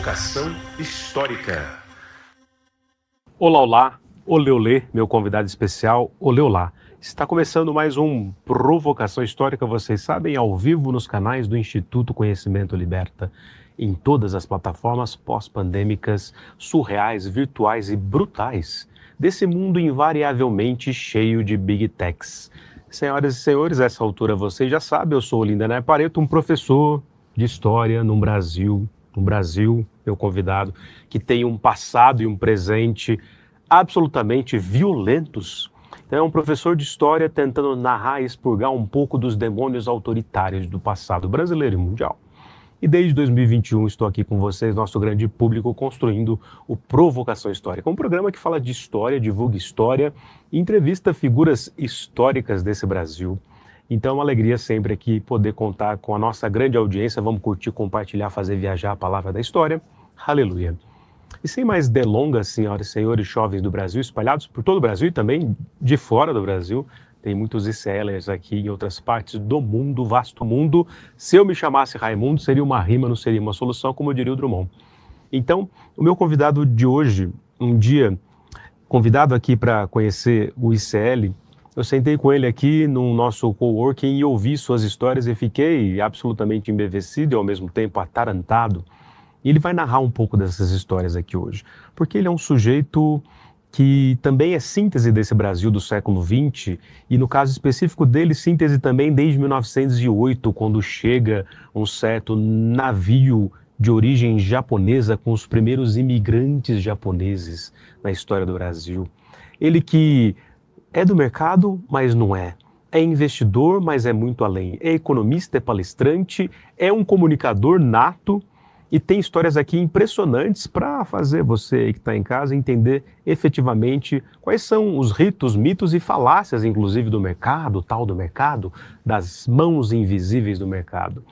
Provocação Histórica. Olá, olá, olê, meu convidado especial, olá. Está começando mais um Provocação Histórica, vocês sabem, ao vivo nos canais do Instituto Conhecimento Liberta, em todas as plataformas pós-pandêmicas, surreais, virtuais e brutais, desse mundo invariavelmente cheio de Big Techs. Senhoras e senhores, a essa altura vocês já sabem, eu sou o Lindenay Pareto, um professor de História no Brasil, meu convidado, que tem um passado e um presente absolutamente violentos. Então é um professor de História tentando narrar e expurgar um pouco dos demônios autoritários do passado brasileiro e mundial. E desde 2021 estou aqui com vocês, nosso grande público, construindo o Provocação Histórica, um programa que fala de história, divulga história e entrevista figuras históricas desse Brasil. Então é uma alegria sempre aqui poder contar com a nossa grande audiência. Vamos curtir, compartilhar, fazer viajar a palavra da história. Aleluia. E sem mais delongas, senhoras e senhores jovens do Brasil, espalhados por todo o Brasil e também de fora do Brasil, tem muitos ICLers aqui em outras partes do mundo, vasto mundo. Se eu me chamasse Raimundo, seria uma rima, não seria uma solução, como diria o Drummond. Então, o meu convidado de hoje, um dia, convidado aqui para conhecer o ICL, eu sentei com ele aqui no nosso coworking e ouvi suas histórias e fiquei absolutamente embevecido e ao mesmo tempo atarantado. E ele vai narrar um pouco dessas histórias aqui hoje, porque ele é um sujeito que também é síntese desse Brasil do século XX, e no caso específico dele, síntese também desde 1908, quando chega um certo navio de origem japonesa com os primeiros imigrantes japoneses na história do Brasil. Ele que é do mercado, mas não é. É investidor, mas é muito além. É economista, é palestrante, é um comunicador nato, e tem histórias aqui impressionantes para fazer você que está em casa entender efetivamente quais são os ritos, mitos e falácias, inclusive do mercado, tal do mercado, das mãos invisíveis do mercado.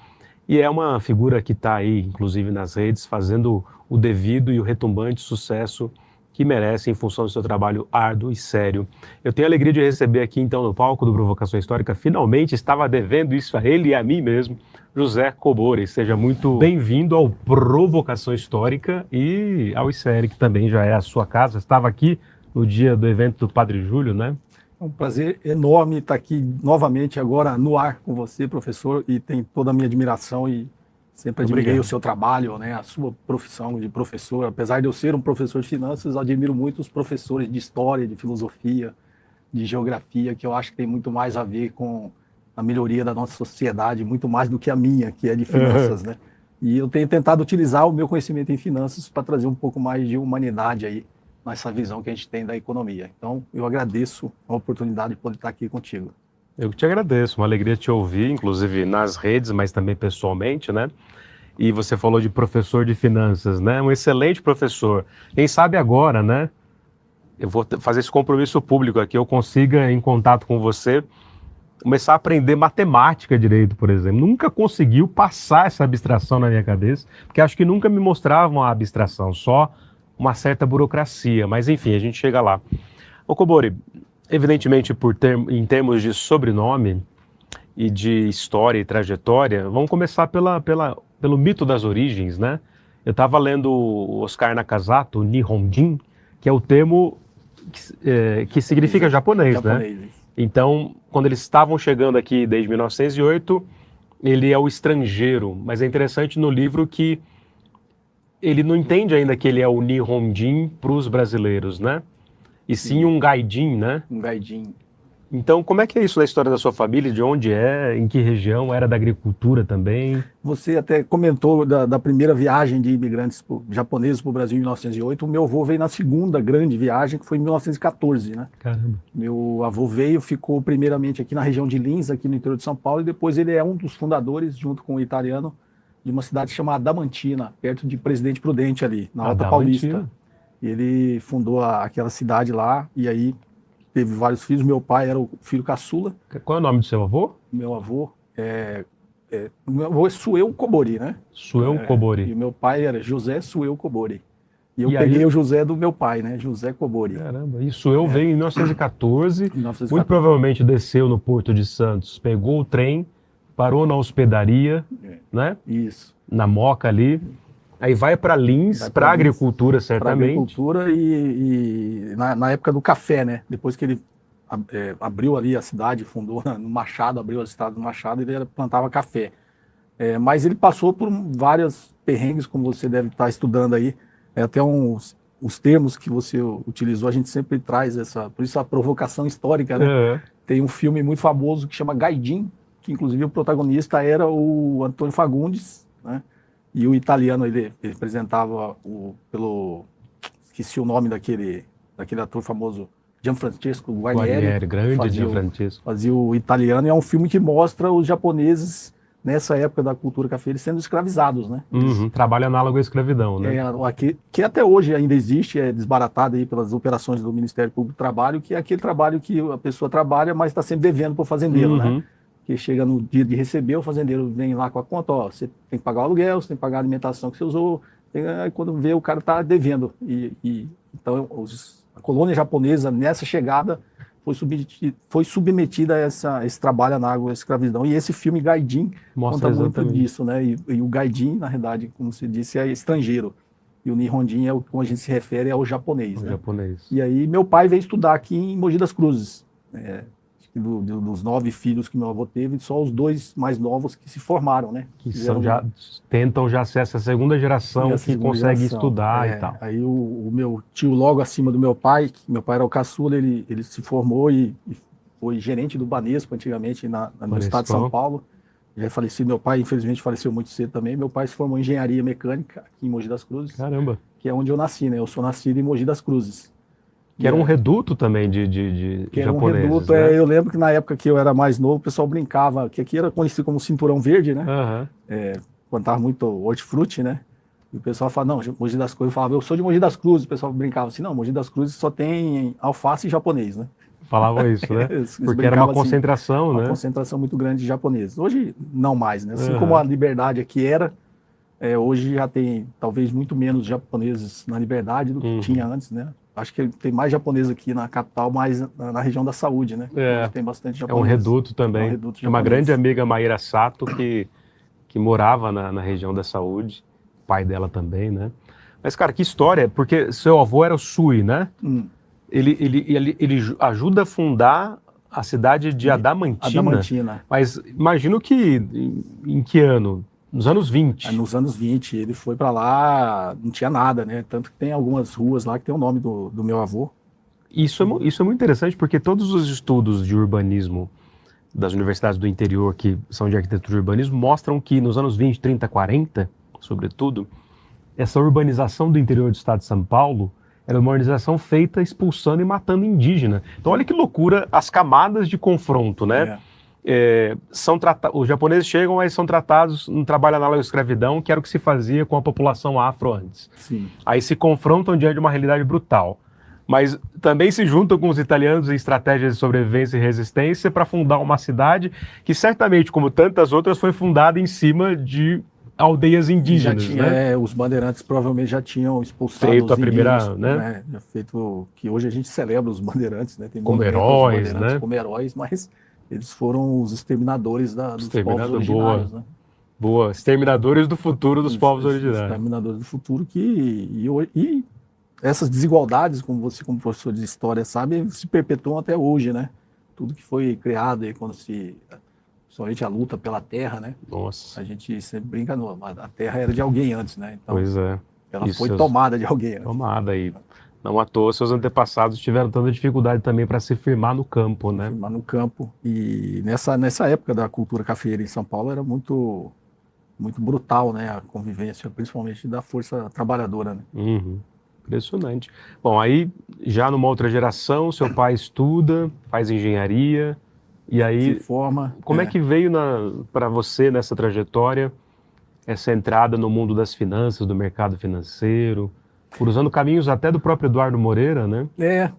E é uma figura que está aí, inclusive nas redes, fazendo o devido e o retumbante sucesso que merece em função do seu trabalho árduo e sério. Eu tenho a alegria de receber aqui então no palco do Provocação Histórica, finalmente estava devendo isso a ele e a mim mesmo, José Cobori. Seja muito bem-vindo ao Provocação Histórica e ao ICL, que também já é a sua casa. Estava aqui no dia do evento do Padre Júlio, né? É um prazer enorme estar aqui novamente agora no ar com você, professor, e tem toda a minha admiração e sempre admirei o seu trabalho, né, a sua profissão de professor. Apesar de eu ser um professor de finanças, admiro muito os professores de história, de filosofia, de geografia, que eu acho que tem muito mais a ver com a melhoria da nossa sociedade, muito mais do que a minha, que é de finanças, né? E eu tenho tentado utilizar o meu conhecimento em finanças para trazer um pouco mais de humanidade aí nessa visão que a gente tem da economia. Então, eu agradeço a oportunidade de poder estar aqui contigo. Eu que te agradeço, uma alegria te ouvir, inclusive nas redes, mas também pessoalmente, né? E você falou de professor de finanças, né? Um excelente professor. Quem sabe agora, né? Eu vou fazer esse compromisso público aqui, eu consiga, em contato com você, começar a aprender matemática direito, por exemplo. Nunca conseguiu passar essa abstração na minha cabeça, porque acho que nunca me mostravam a abstração, só uma certa burocracia. Mas enfim, a gente chega lá. Ô Cobori, evidentemente, em termos de sobrenome e de história e trajetória, vamos começar pelo mito das origens, né? Eu estava lendo o Oscar Nakazato, Nihonjin, que é o termo que significa japonês, né? Então, quando eles estavam chegando aqui desde 1908, ele é o estrangeiro, mas é interessante no livro que ele não entende ainda que ele é o Nihonjin para os brasileiros, né? E sim um gaijin, né? Um gaijin. Então, como é que é isso da história da sua família? De onde é? Em que região? Era da agricultura também? Você até comentou da primeira viagem de imigrantes japoneses para o Brasil em 1908. O meu avô veio na segunda grande viagem, que foi em 1914, né? Caramba. Meu avô veio, ficou primeiramente aqui na região de Lins, aqui no interior de São Paulo, e depois ele é um dos fundadores, junto com o italiano, de uma cidade chamada Adamantina, perto de Presidente Prudente ali, na Alta Paulista. E ele fundou aquela cidade lá, e aí teve vários filhos. Meu pai era o filho caçula. Qual é o nome do seu avô? Meu avô é Sueu Cobori, né? Sueu Cobori. E meu pai era José Sueu Cobori. E eu peguei o José do meu pai, né? José Cobori. Caramba, e Sueu veio em 1914, muito provavelmente desceu no Porto de Santos, pegou o trem, parou na hospedaria, né? Isso. Na Moca ali, Aí vai para Lins, para agricultura, para certamente. agricultura e na época do café, né? Depois que ele abriu ali a cidade, fundou no Machado, abriu a cidade do Machado, ele plantava café. Mas ele passou por vários perrengues, como você deve estar estudando aí. Até os termos que você utilizou, a gente sempre traz por isso a provocação histórica, né? Tem um filme muito famoso que chama Gaidin, que inclusive o protagonista era o Antônio Fagundes, né? E o italiano, ele representava esqueci o nome daquele ator famoso, Gianfrancesco Guarnieri, grande Gianfrancesco. Fazia o italiano, e é um filme que mostra os japoneses, nessa época da cultura cafeeira, sendo escravizados, né? Trabalho análogo à escravidão, né? Que até hoje ainda existe, é desbaratado aí pelas operações do Ministério Público do Trabalho, que é aquele trabalho que a pessoa trabalha, mas está sempre devendo para o fazendeiro, né? Que chega no dia de receber, o fazendeiro vem lá com a conta, ó, você tem que pagar o aluguel, você tem que pagar a alimentação que você usou, aí quando vê o cara está devendo. Então a colônia japonesa, nessa chegada, foi submetida a esse trabalho análogo à escravidão. E esse filme Gaidin conta muito disso, né? E o Gaidin, na verdade, como você disse, é estrangeiro. E o Nihonjin como a gente se refere, ao japonês. Né? E aí meu pai veio estudar aqui em Mogi das Cruzes. Dos 9 filhos que meu avô teve, só os 2 mais novos que se formaram, né? Que tentam já ser essa segunda geração que consegue estudar e tal. Aí o meu tio, logo acima do meu pai, que meu pai era o caçula, ele se formou e foi gerente do Banespa antigamente no estado de São Paulo. Já é falecido, meu pai infelizmente faleceu muito cedo também. Meu pai se formou em engenharia mecânica aqui em Mogi das Cruzes. Caramba! Que é onde eu nasci, né? Eu sou nascido em Mogi das Cruzes. Que era um reduto também de que era japoneses, um reduto, né? Eu lembro que na época que eu era mais novo, o pessoal brincava, que aqui era conhecido como Cinturão Verde, né? Quando tava muito hortifruti, né? E o pessoal falava, não, Mogi das Cruzes, eu falava, eu sou de Mogi das Cruzes, o pessoal brincava assim, não, Mogi das Cruzes só tem alface e japonês, né? Falavam isso, né? Porque era uma concentração, né? Uma concentração muito grande de japoneses. Hoje, não mais, né? Assim como a Liberdade aqui era, hoje já tem talvez muito menos japoneses na Liberdade do que tinha antes, né? Acho que tem mais japonês aqui na capital, mais na região da saúde, né? Tem bastante japonês. É um reduto também. É uma grande amiga, Maíra Sato, que morava na região da saúde. O pai dela também, né? Mas, cara, que história, porque seu avô era o Sui, né? Ele ajuda a fundar a cidade de Adamantina. Mas imagino que em que ano? Nos anos 20. Nos anos 20, ele foi para lá, não tinha nada, né? Tanto que tem algumas ruas lá que tem o nome do meu avô. Isso é muito interessante, porque todos os estudos de urbanismo das universidades do interior, que são de arquitetura e urbanismo, mostram que nos anos 20, 30, 40, sobretudo, essa urbanização do interior do estado de São Paulo era uma urbanização feita expulsando e matando indígena. Então olha que loucura as camadas de confronto, né? Os japoneses chegam, mas são tratados no trabalho análogo à escravidão, que era o que se fazia com a população afro antes. Aí se confrontam diante de uma realidade brutal. Mas também se juntam com os italianos em estratégias de sobrevivência e resistência para fundar uma cidade que certamente, como tantas outras, foi fundada em cima de aldeias indígenas. Né? Os bandeirantes provavelmente já tinham expulsado feito os indígenas, a primeira, né? Feito que hoje a gente celebra os bandeirantes, né? Tem como heróis, né? Como heróis, mas eles foram os exterminadores dos povos originários, né? Boa, exterminadores do futuro dos povos originários. Exterminadores do futuro e essas desigualdades, como você como professor de história sabe, se perpetuam até hoje, né? Tudo que foi criado aí principalmente a luta pela terra, né? Nossa. A gente sempre brinca, a terra era de alguém antes, né? Então, pois é. Ela foi tomada de alguém antes. Tomada aí. Não à toa, seus antepassados tiveram tanta dificuldade também para se firmar no campo, né? Firmar no campo. E nessa época da cultura cafeeira em São Paulo era muito, muito brutal, né? A convivência, principalmente da força trabalhadora, né? Impressionante. Bom, aí já numa outra geração, seu pai estuda, faz engenharia, e aí... Se forma. Como é que veio para você nessa trajetória essa entrada no mundo das finanças, do mercado financeiro, cruzando caminhos até do próprio Eduardo Moreira, né?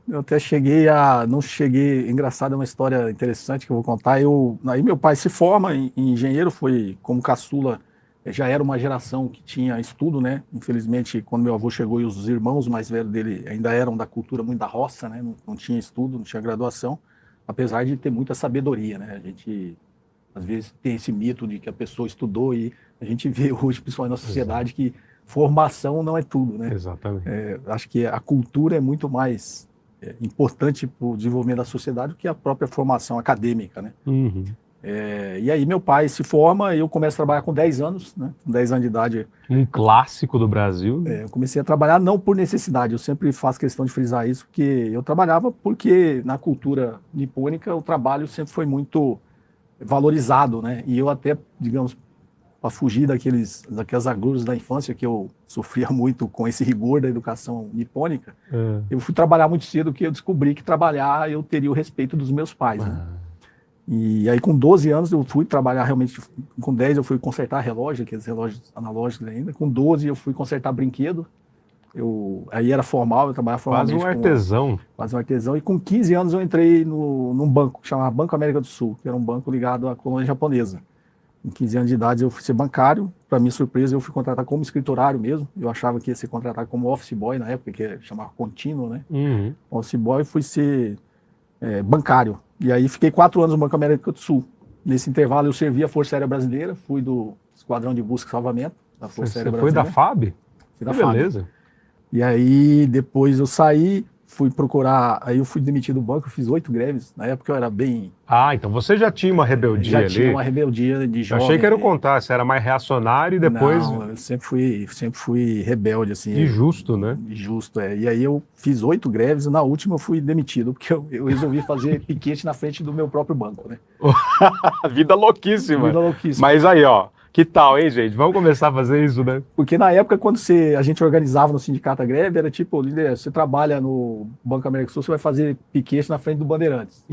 Eu até não cheguei, engraçado, é uma história interessante que eu vou contar. Aí meu pai se forma em engenheiro, foi como caçula, já era uma geração que tinha estudo, né? Infelizmente, quando meu avô chegou e os irmãos mais velhos dele ainda eram da cultura muito da roça, né? Não tinha estudo, não tinha graduação, apesar de ter muita sabedoria, né? A gente, às vezes, tem esse mito de que a pessoa estudou e a gente vê hoje, principalmente na sociedade, que formação não é tudo, né? Exatamente. Acho que a cultura é muito mais importante para o desenvolvimento da sociedade do que a própria formação acadêmica, né? Uhum. E aí meu pai se forma, eu começo a trabalhar com 10 anos, né? Com 10 anos de idade. Um clássico do Brasil. Né? Eu comecei a trabalhar não por necessidade, eu sempre faço questão de frisar isso, porque eu trabalhava porque na cultura nipônica o trabalho sempre foi muito valorizado, né? E eu até, digamos, para fugir daquelas agruras da infância que eu sofria muito com esse rigor da educação nipônica, eu fui trabalhar muito cedo, porque eu descobri que trabalhar eu teria o respeito dos meus pais, né? E aí com 12 anos eu fui trabalhar realmente, com 10 eu fui consertar relógio, aqueles relógios analógicos ainda, com 12 eu fui consertar brinquedo, aí era formal, eu trabalhava formalmente. Quase um artesão. Quase um artesão, e com 15 anos eu entrei num banco, que chamava Banco América do Sul, que era um banco ligado à colônia japonesa. Com 15 anos de idade eu fui ser bancário, para minha surpresa eu fui contratar como escriturário mesmo, eu achava que ia ser contratado como office boy na época, que chamava contínuo, né? Uhum. Office boy, fui ser bancário. E aí fiquei 4 anos no Banco América do Sul. Nesse intervalo eu servi a Força Aérea Brasileira, fui do Esquadrão de Busca e Salvamento da Força Aérea Brasileira. Foi da FAB? Fui da FAB. Beleza. E aí depois eu saí, fui procurar, aí eu fui demitido do banco, eu fiz 8 greves. Na época eu era bem... Então você já tinha uma rebeldia ali? Já tinha uma rebeldia de jovem. Eu achei que era o contrário, você era mais reacionário e depois... Não, eu sempre fui rebelde, assim. E justo, né? Justo, E aí eu fiz 8 greves e na última eu fui demitido, porque eu resolvi fazer piquete na frente do meu próprio banco, né? Vida louquíssima. Vida louquíssima. Mas aí, ó, que tal, hein, gente? Vamos começar a fazer isso, né? Porque na época, quando a gente organizava no sindicato a greve, era tipo, líder, você trabalha no Banco América do Sul, você vai fazer piquete na frente do Bandeirantes.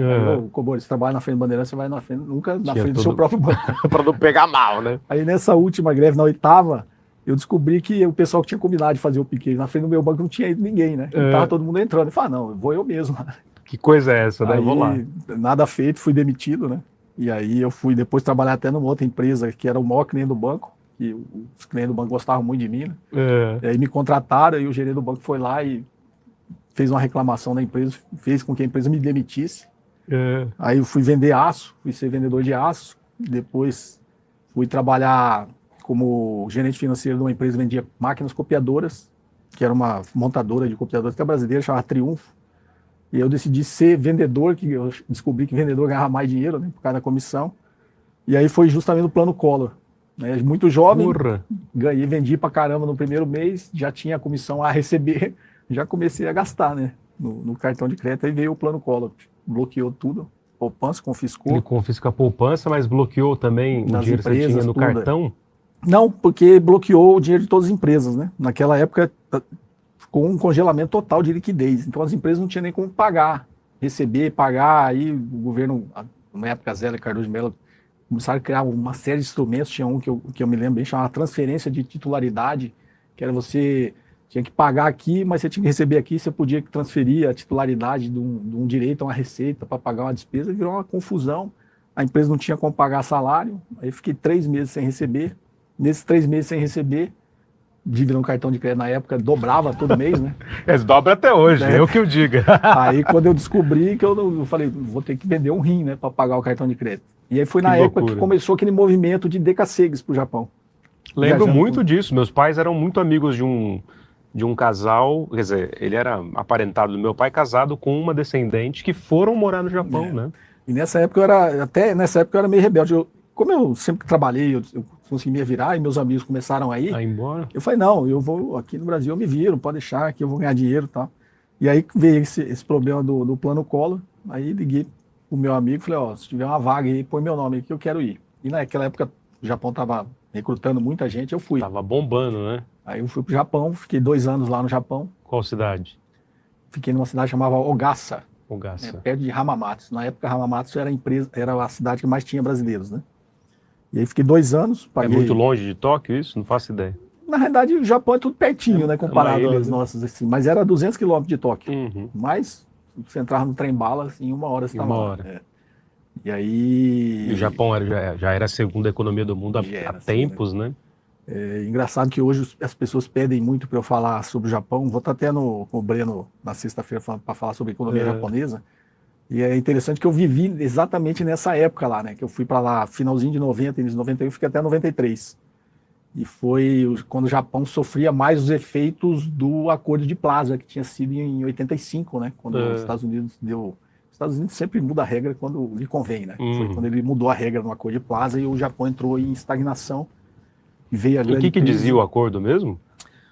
Cobor, você trabalha na frente do Bandeirantes, você vai nunca na frente do seu próprio banco. Para não pegar mal, né? Aí nessa última greve, na 8ª, eu descobri que o pessoal que tinha combinado de fazer o piquete na frente do meu banco não tinha ido ninguém, né? Tava todo mundo entrando. Eu falei, não, vou eu mesmo. Que coisa é essa, né? Aí, vou lá. Nada feito, fui demitido, né? E aí eu fui depois trabalhar até numa outra empresa que era o maior cliente do banco, e os clientes do banco gostavam muito de mim, né? E aí me contrataram, e o gerente do banco foi lá e fez uma reclamação da empresa, fez com que a empresa me demitisse. Aí eu fui vender aço, fui ser vendedor de aço, depois fui trabalhar como gerente financeiro de uma empresa que vendia máquinas copiadoras, que era uma montadora de copiadoras até brasileira, chamada Triunfo. E eu decidi ser vendedor, que eu descobri que vendedor ganhava mais dinheiro, né, por causa da comissão. E aí foi justamente no plano Collor. Né, muito jovem, vendi pra caramba no primeiro mês, já tinha a comissão a receber, já comecei a gastar, né, no cartão de crédito, aí veio o plano Collor, bloqueou tudo, poupança, confiscou. Ele confisca a poupança, mas bloqueou também o dinheiro que você tinha no cartão? Não, porque bloqueou o dinheiro de todas as empresas, né, naquela época... com um congelamento total de liquidez. Então as empresas não tinham nem como receber, pagar. Aí o governo, na época Zé Cardoso de Mello, começaram a criar uma série de instrumentos. Tinha um que eu me lembro bem, chamava transferência de titularidade, que era você tinha que pagar aqui, mas você tinha que receber aqui, você podia transferir a titularidade de um direito a uma receita para pagar uma despesa, virou uma confusão. A empresa não tinha como pagar salário, aí fiquei 3 meses sem receber. Nesses 3 meses sem receber, dívida no cartão de crédito na época dobrava todo mês, né? Dobra até hoje, eu que eu diga. Aí quando eu descobri que eu falei, vou ter que vender um rim, né, para pagar o cartão de crédito. E aí foi na época que começou aquele movimento de decassegues pro Japão. Lembro muito disso. Meus pais eram muito amigos de um casal, quer dizer, ele era aparentado do meu pai, casado com uma descendente que foram morar no Japão, né? E nessa época eu era meio rebelde. Como eu sempre trabalhei, eu consegui me virar e meus amigos começaram a ir. Embora? Eu falei, não, eu vou aqui no Brasil, eu me viro, pode deixar que eu vou ganhar dinheiro e tal. E aí veio esse problema do plano Collor, aí liguei pro meu amigo, falei, ó, se tiver uma vaga aí, põe meu nome aí que eu quero ir. E naquela época o Japão tava recrutando muita gente, eu fui. Tava bombando, né? Aí eu fui pro Japão, fiquei 2 anos lá no Japão. Qual cidade? Fiquei numa cidade chamada Ogassa. Ogassa. Perto de Hamamatsu. Na época Hamamatsu era a cidade que mais tinha brasileiros, né? E aí fiquei 2 anos, paguei... É muito longe de Tóquio isso? Não faço ideia. Na verdade, o Japão é tudo pertinho, né? Comparado às nossas, assim. Mas era 200 quilômetros de Tóquio. Mas, você entrava no trem-bala, assim, em 1 hora você estava lá. E aí... E o Japão já era a segunda economia do mundo há tempos, né? É engraçado que hoje as pessoas pedem muito para eu falar sobre o Japão. Vou estar até com o Breno na sexta-feira para falar sobre a economia japonesa. E é interessante que eu vivi exatamente nessa época lá, né? Que eu fui para lá finalzinho de 90, início de 91, fiquei até 93. E foi quando o Japão sofria mais os efeitos do Acordo de Plaza, que tinha sido em 85, né? Quando os Estados Unidos deu... Os Estados Unidos sempre muda a regra quando lhe convém, né? Foi quando ele mudou a regra no Acordo de Plaza e o Japão entrou em estagnação e veio a grande E o que crise. dizia o acordo mesmo?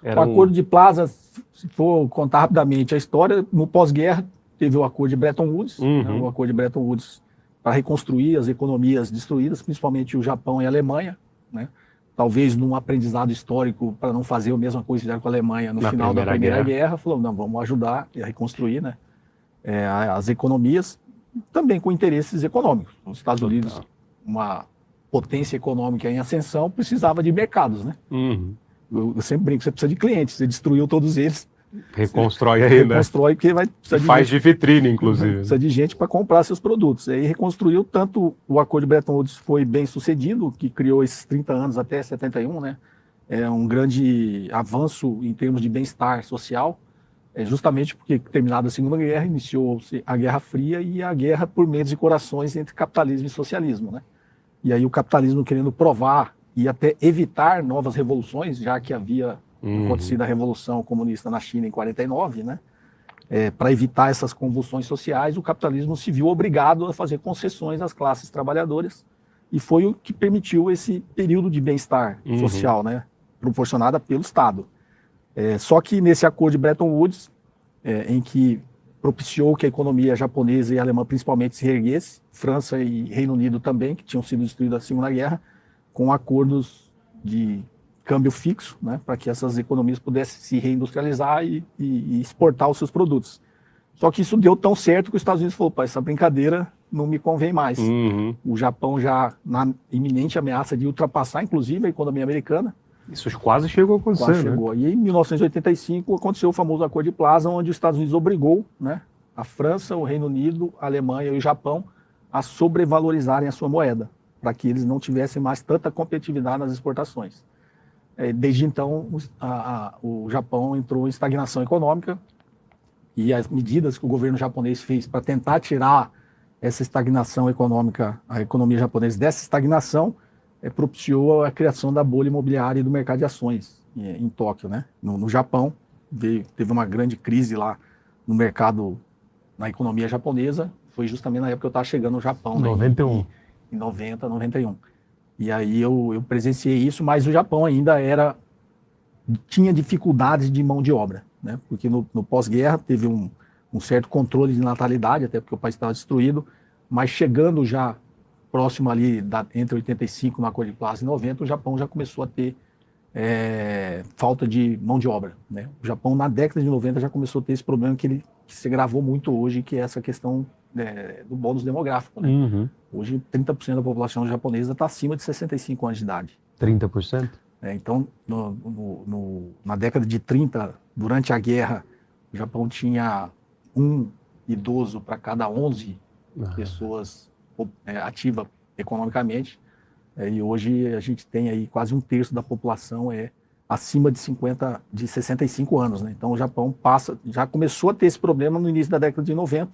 O Acordo de Plaza, se for contar rapidamente a história, no pós-guerra teve o Acordo de Bretton Woods, né? O Acordo de Bretton Woods para reconstruir as economias destruídas, principalmente o Japão e a Alemanha, né? Talvez num aprendizado histórico para não fazer a mesma coisa que fizeram com a Alemanha no final da Primeira Guerra, falou, não, vamos ajudar a reconstruir, né, as economias, também com interesses econômicos. Os Estados Unidos, uma potência econômica em ascensão, precisava de mercados, né? Eu sempre brinco, você precisa de clientes, você destruiu todos eles. Reconstrói aí, né? Reconstrói, porque vai precisar faz de vitrine, inclusive. Precisa de gente para comprar seus produtos. Aí reconstruiu, tanto o Acordo de Bretton Woods foi bem sucedido, que criou esses 30 anos até 71, né? É um grande avanço em termos de bem-estar social, justamente porque, terminada a Segunda Guerra, iniciou-se a Guerra Fria e a guerra por mentes e corações entre capitalismo e socialismo, né? E aí o capitalismo querendo provar e até evitar novas revoluções, já que havia acontecido a Revolução Comunista na China em 49, né? Para evitar essas convulsões sociais, o capitalismo se viu obrigado a fazer concessões às classes trabalhadoras e foi o que permitiu esse período de bem-estar social, né? Proporcionada pelo Estado. Só que nesse acordo de Bretton Woods, em que propiciou que a economia japonesa e alemã principalmente se reerguesse, França e Reino Unido também, que tinham sido destruídos na Segunda Guerra, com acordos de câmbio fixo, né, para que essas economias pudessem se reindustrializar e exportar os seus produtos. Só que isso deu tão certo que os Estados Unidos falou, pá, essa brincadeira não me convém mais. O Japão já na iminente ameaça de ultrapassar, inclusive, a economia americana. Isso quase chegou a acontecer, quase chegou. E em 1985 aconteceu o famoso Acordo de Plaza, onde os Estados Unidos obrigou, né, a França, o Reino Unido, a Alemanha e o Japão a sobrevalorizarem a sua moeda, para que eles não tivessem mais tanta competitividade nas exportações. Desde então, o Japão entrou em estagnação econômica e as medidas que o governo japonês fez para tentar tirar essa estagnação econômica, a economia japonesa dessa estagnação, propiciou a criação da bolha imobiliária e do mercado de ações em Tóquio, né? No Japão, teve uma grande crise lá no mercado, na economia japonesa, foi justamente na época que eu estava chegando no Japão. 91. Né? Em 90, 91. E aí eu presenciei isso, mas o Japão ainda tinha dificuldades de mão de obra, né? Porque no pós-guerra teve um certo controle de natalidade, até porque o país estava destruído, mas chegando já próximo ali, entre 85 no Acordo de Plaza e 90, o Japão já começou a ter falta de mão de obra, né? O Japão, na década de 90, já começou a ter esse problema que se agravou muito hoje, que é essa questão do bônus demográfico, né? Hoje, 30% da população japonesa está acima de 65 anos de idade. 30%? Então, na década de 30, durante a guerra, o Japão tinha um idoso para cada 11 pessoas ativas economicamente. E hoje a gente tem aí quase um terço da população acima de 65 anos, né? Então o Japão já começou a ter esse problema no início da década de 90.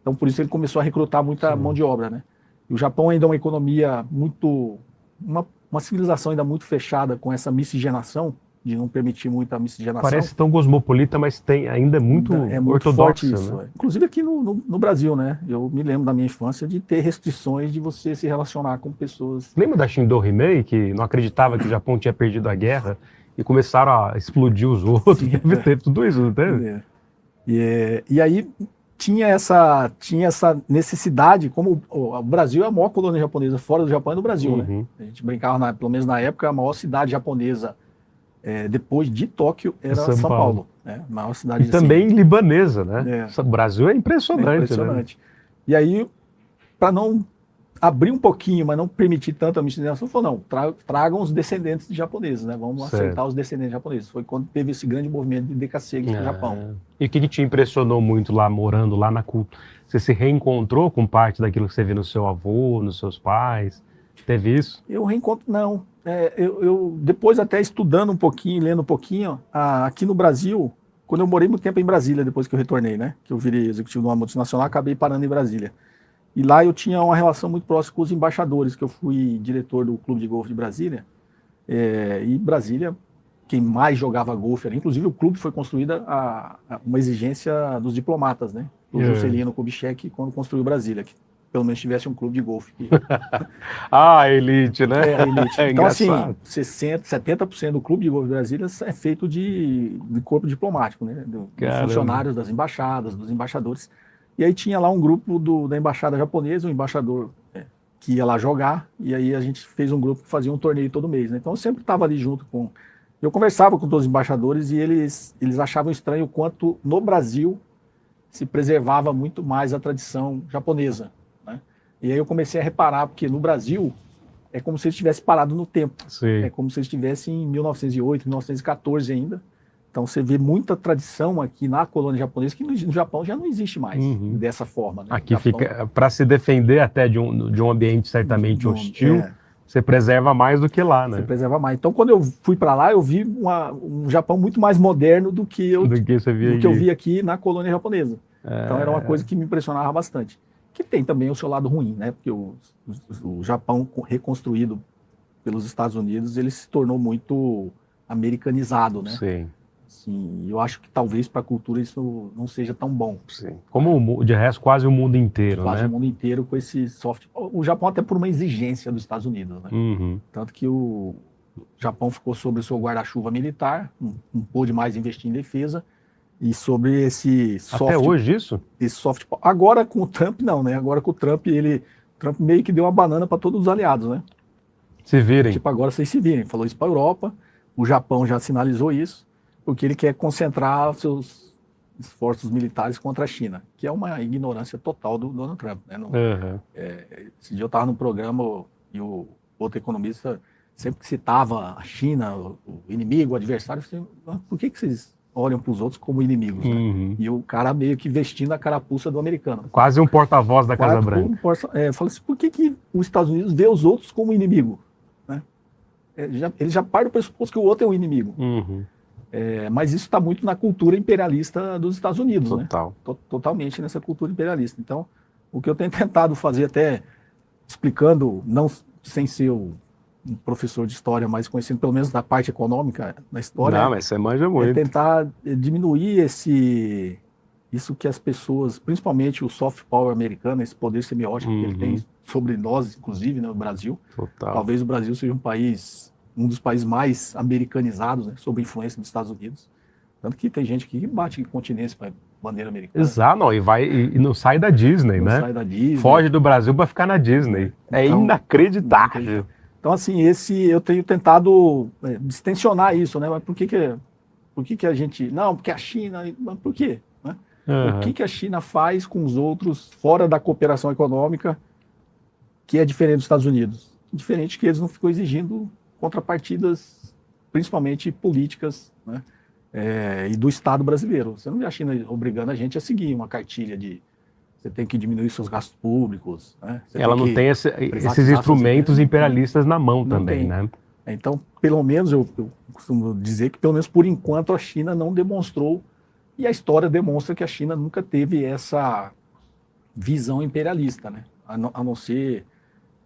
Então por isso ele começou a recrutar muita mão de obra, né? E o Japão ainda é uma economia uma civilização ainda muito fechada com essa miscigenação, de não permitir muita miscigenação. Parece tão cosmopolita, mas ainda é muito ortodoxa, forte isso. né? Inclusive aqui no Brasil, né? Eu me lembro da minha infância de ter restrições de você se relacionar com pessoas. Lembra da Shindo Himei, que não acreditava que o Japão tinha perdido a guerra e começaram a explodir os outros? Teve tudo isso, não teve? E aí tinha essa necessidade, como o Brasil é a maior colônia japonesa fora do Japão e do Brasil, né? A gente brincava, pelo menos na época, a maior cidade japonesa depois de Tóquio era São Paulo, né? Maior cidade. E também libanesa, né? O Brasil é impressionante. Né? E aí, para não abrir um pouquinho, mas não permitir tanto a miscigenação, falou, não, tragam os descendentes de japoneses, né? Vamos aceitar os descendentes japoneses. Foi quando teve esse grande movimento de decassegues no Japão. E o que te impressionou muito lá, morando lá na cultura? Você se reencontrou com parte daquilo que você viu no seu avô, nos seus pais? Teve isso? Eu reencontro, não. Eu depois até estudando um pouquinho, lendo um pouquinho, aqui no Brasil, quando eu morei muito tempo em Brasília, depois que eu retornei, né? Que eu virei executivo de uma multinacional, acabei parando em Brasília. E lá eu tinha uma relação muito próxima com os embaixadores, que eu fui diretor do Clube de Golfe de Brasília. E Brasília, quem mais jogava golfe ali, inclusive o clube foi construída uma exigência dos diplomatas, né? O Juscelino Kubitschek, quando construiu Brasília, que pelo menos tivesse um clube de golfe. A elite, né? A elite. Então, assim, engraçado. 70% do clube de golfe de Brasília é feito de corpo diplomático, né? De funcionários das embaixadas, dos embaixadores. E aí tinha lá um grupo da embaixada japonesa, um embaixador que ia lá jogar, e aí a gente fez um grupo que fazia um torneio todo mês, né? Então eu sempre estava ali junto com... Eu conversava com todos os embaixadores e eles achavam estranho o quanto no Brasil se preservava muito mais a tradição japonesa, né? E aí eu comecei a reparar, porque no Brasil é como se ele estivesse parado no tempo. Sim. É como se ele estivesse em 1908, 1914 ainda. Então você vê muita tradição aqui na colônia japonesa que no Japão já não existe mais dessa forma, né? Aqui fica para se defender até de um ambiente certamente hostil. Você preserva mais do que lá, né? Você preserva mais. Então, quando eu fui para lá, eu vi um Japão muito mais moderno do que eu vi aqui na colônia japonesa. Então, era uma coisa que me impressionava bastante. Que tem também o seu lado ruim, né? Porque o Japão reconstruído pelos Estados Unidos, ele se tornou muito americanizado, né? Sim. Assim, eu acho que talvez para a cultura isso não seja tão bom. Sim. Como de resto quase o mundo inteiro, quase né? o mundo inteiro com esse soft... O Japão até por uma exigência dos Estados Unidos, né? Tanto que o Japão ficou sobre o seu guarda-chuva militar, não pôde mais investir em defesa, e sobre esse soft... Até hoje isso? Esse soft... Agora com o Trump não, né? Agora com o Trump, Trump meio que deu uma banana para todos os aliados, né? Se virem. Tipo, agora vocês se virem. Falou isso para a Europa, o Japão já sinalizou isso, porque ele quer concentrar seus esforços militares contra a China, que é uma ignorância total do Donald Trump, né? Esse dia eu estava no programa e o outro economista sempre que citava a China, o inimigo, o adversário, eu falei, por que vocês olham para os outros como inimigos, né? E o cara meio que vestindo a carapuça do americano. Quase um porta-voz da Casa Branca. Fala assim, por que os Estados Unidos vê os outros como inimigo? Né? Ele já parte do pressuposto que o outro é um inimigo. Mas isso está muito na cultura imperialista dos Estados Unidos, Total. né? Totalmente nessa cultura imperialista. Então, o que eu tenho tentado fazer, até explicando, não sem ser um professor de história, mas conhecendo pelo menos da parte econômica da história, não, mas você manja muito. É tentar diminuir isso que as pessoas, principalmente o soft power americano, esse poder semiótico que ele tem sobre nós, inclusive, né, no Brasil. Total. Talvez o Brasil seja um dos países mais americanizados, né, sob influência dos Estados Unidos. Tanto que tem gente que bate continência para bandeira americana. Exato, não, e não sai da Disney, não né? Sai da Disney. Foge do Brasil para ficar na Disney. É então, inacreditável. Então, assim, eu tenho tentado distensionar isso, né? Mas por que a gente... Não, porque a China... Mas por quê? Né? O que a China faz com os outros fora da cooperação econômica que é diferente dos Estados Unidos? Diferente que eles não ficam exigindo contrapartidas, principalmente políticas, né? E do Estado brasileiro. Você não vê a China obrigando a gente a seguir uma cartilha de você tem que diminuir seus gastos públicos. Né? Ela não tem esses instrumentos imperialistas na mão também, né? Então, pelo menos, eu costumo dizer que, pelo menos por enquanto, a China não demonstrou, e a história demonstra que a China nunca teve essa visão imperialista, né? A não ser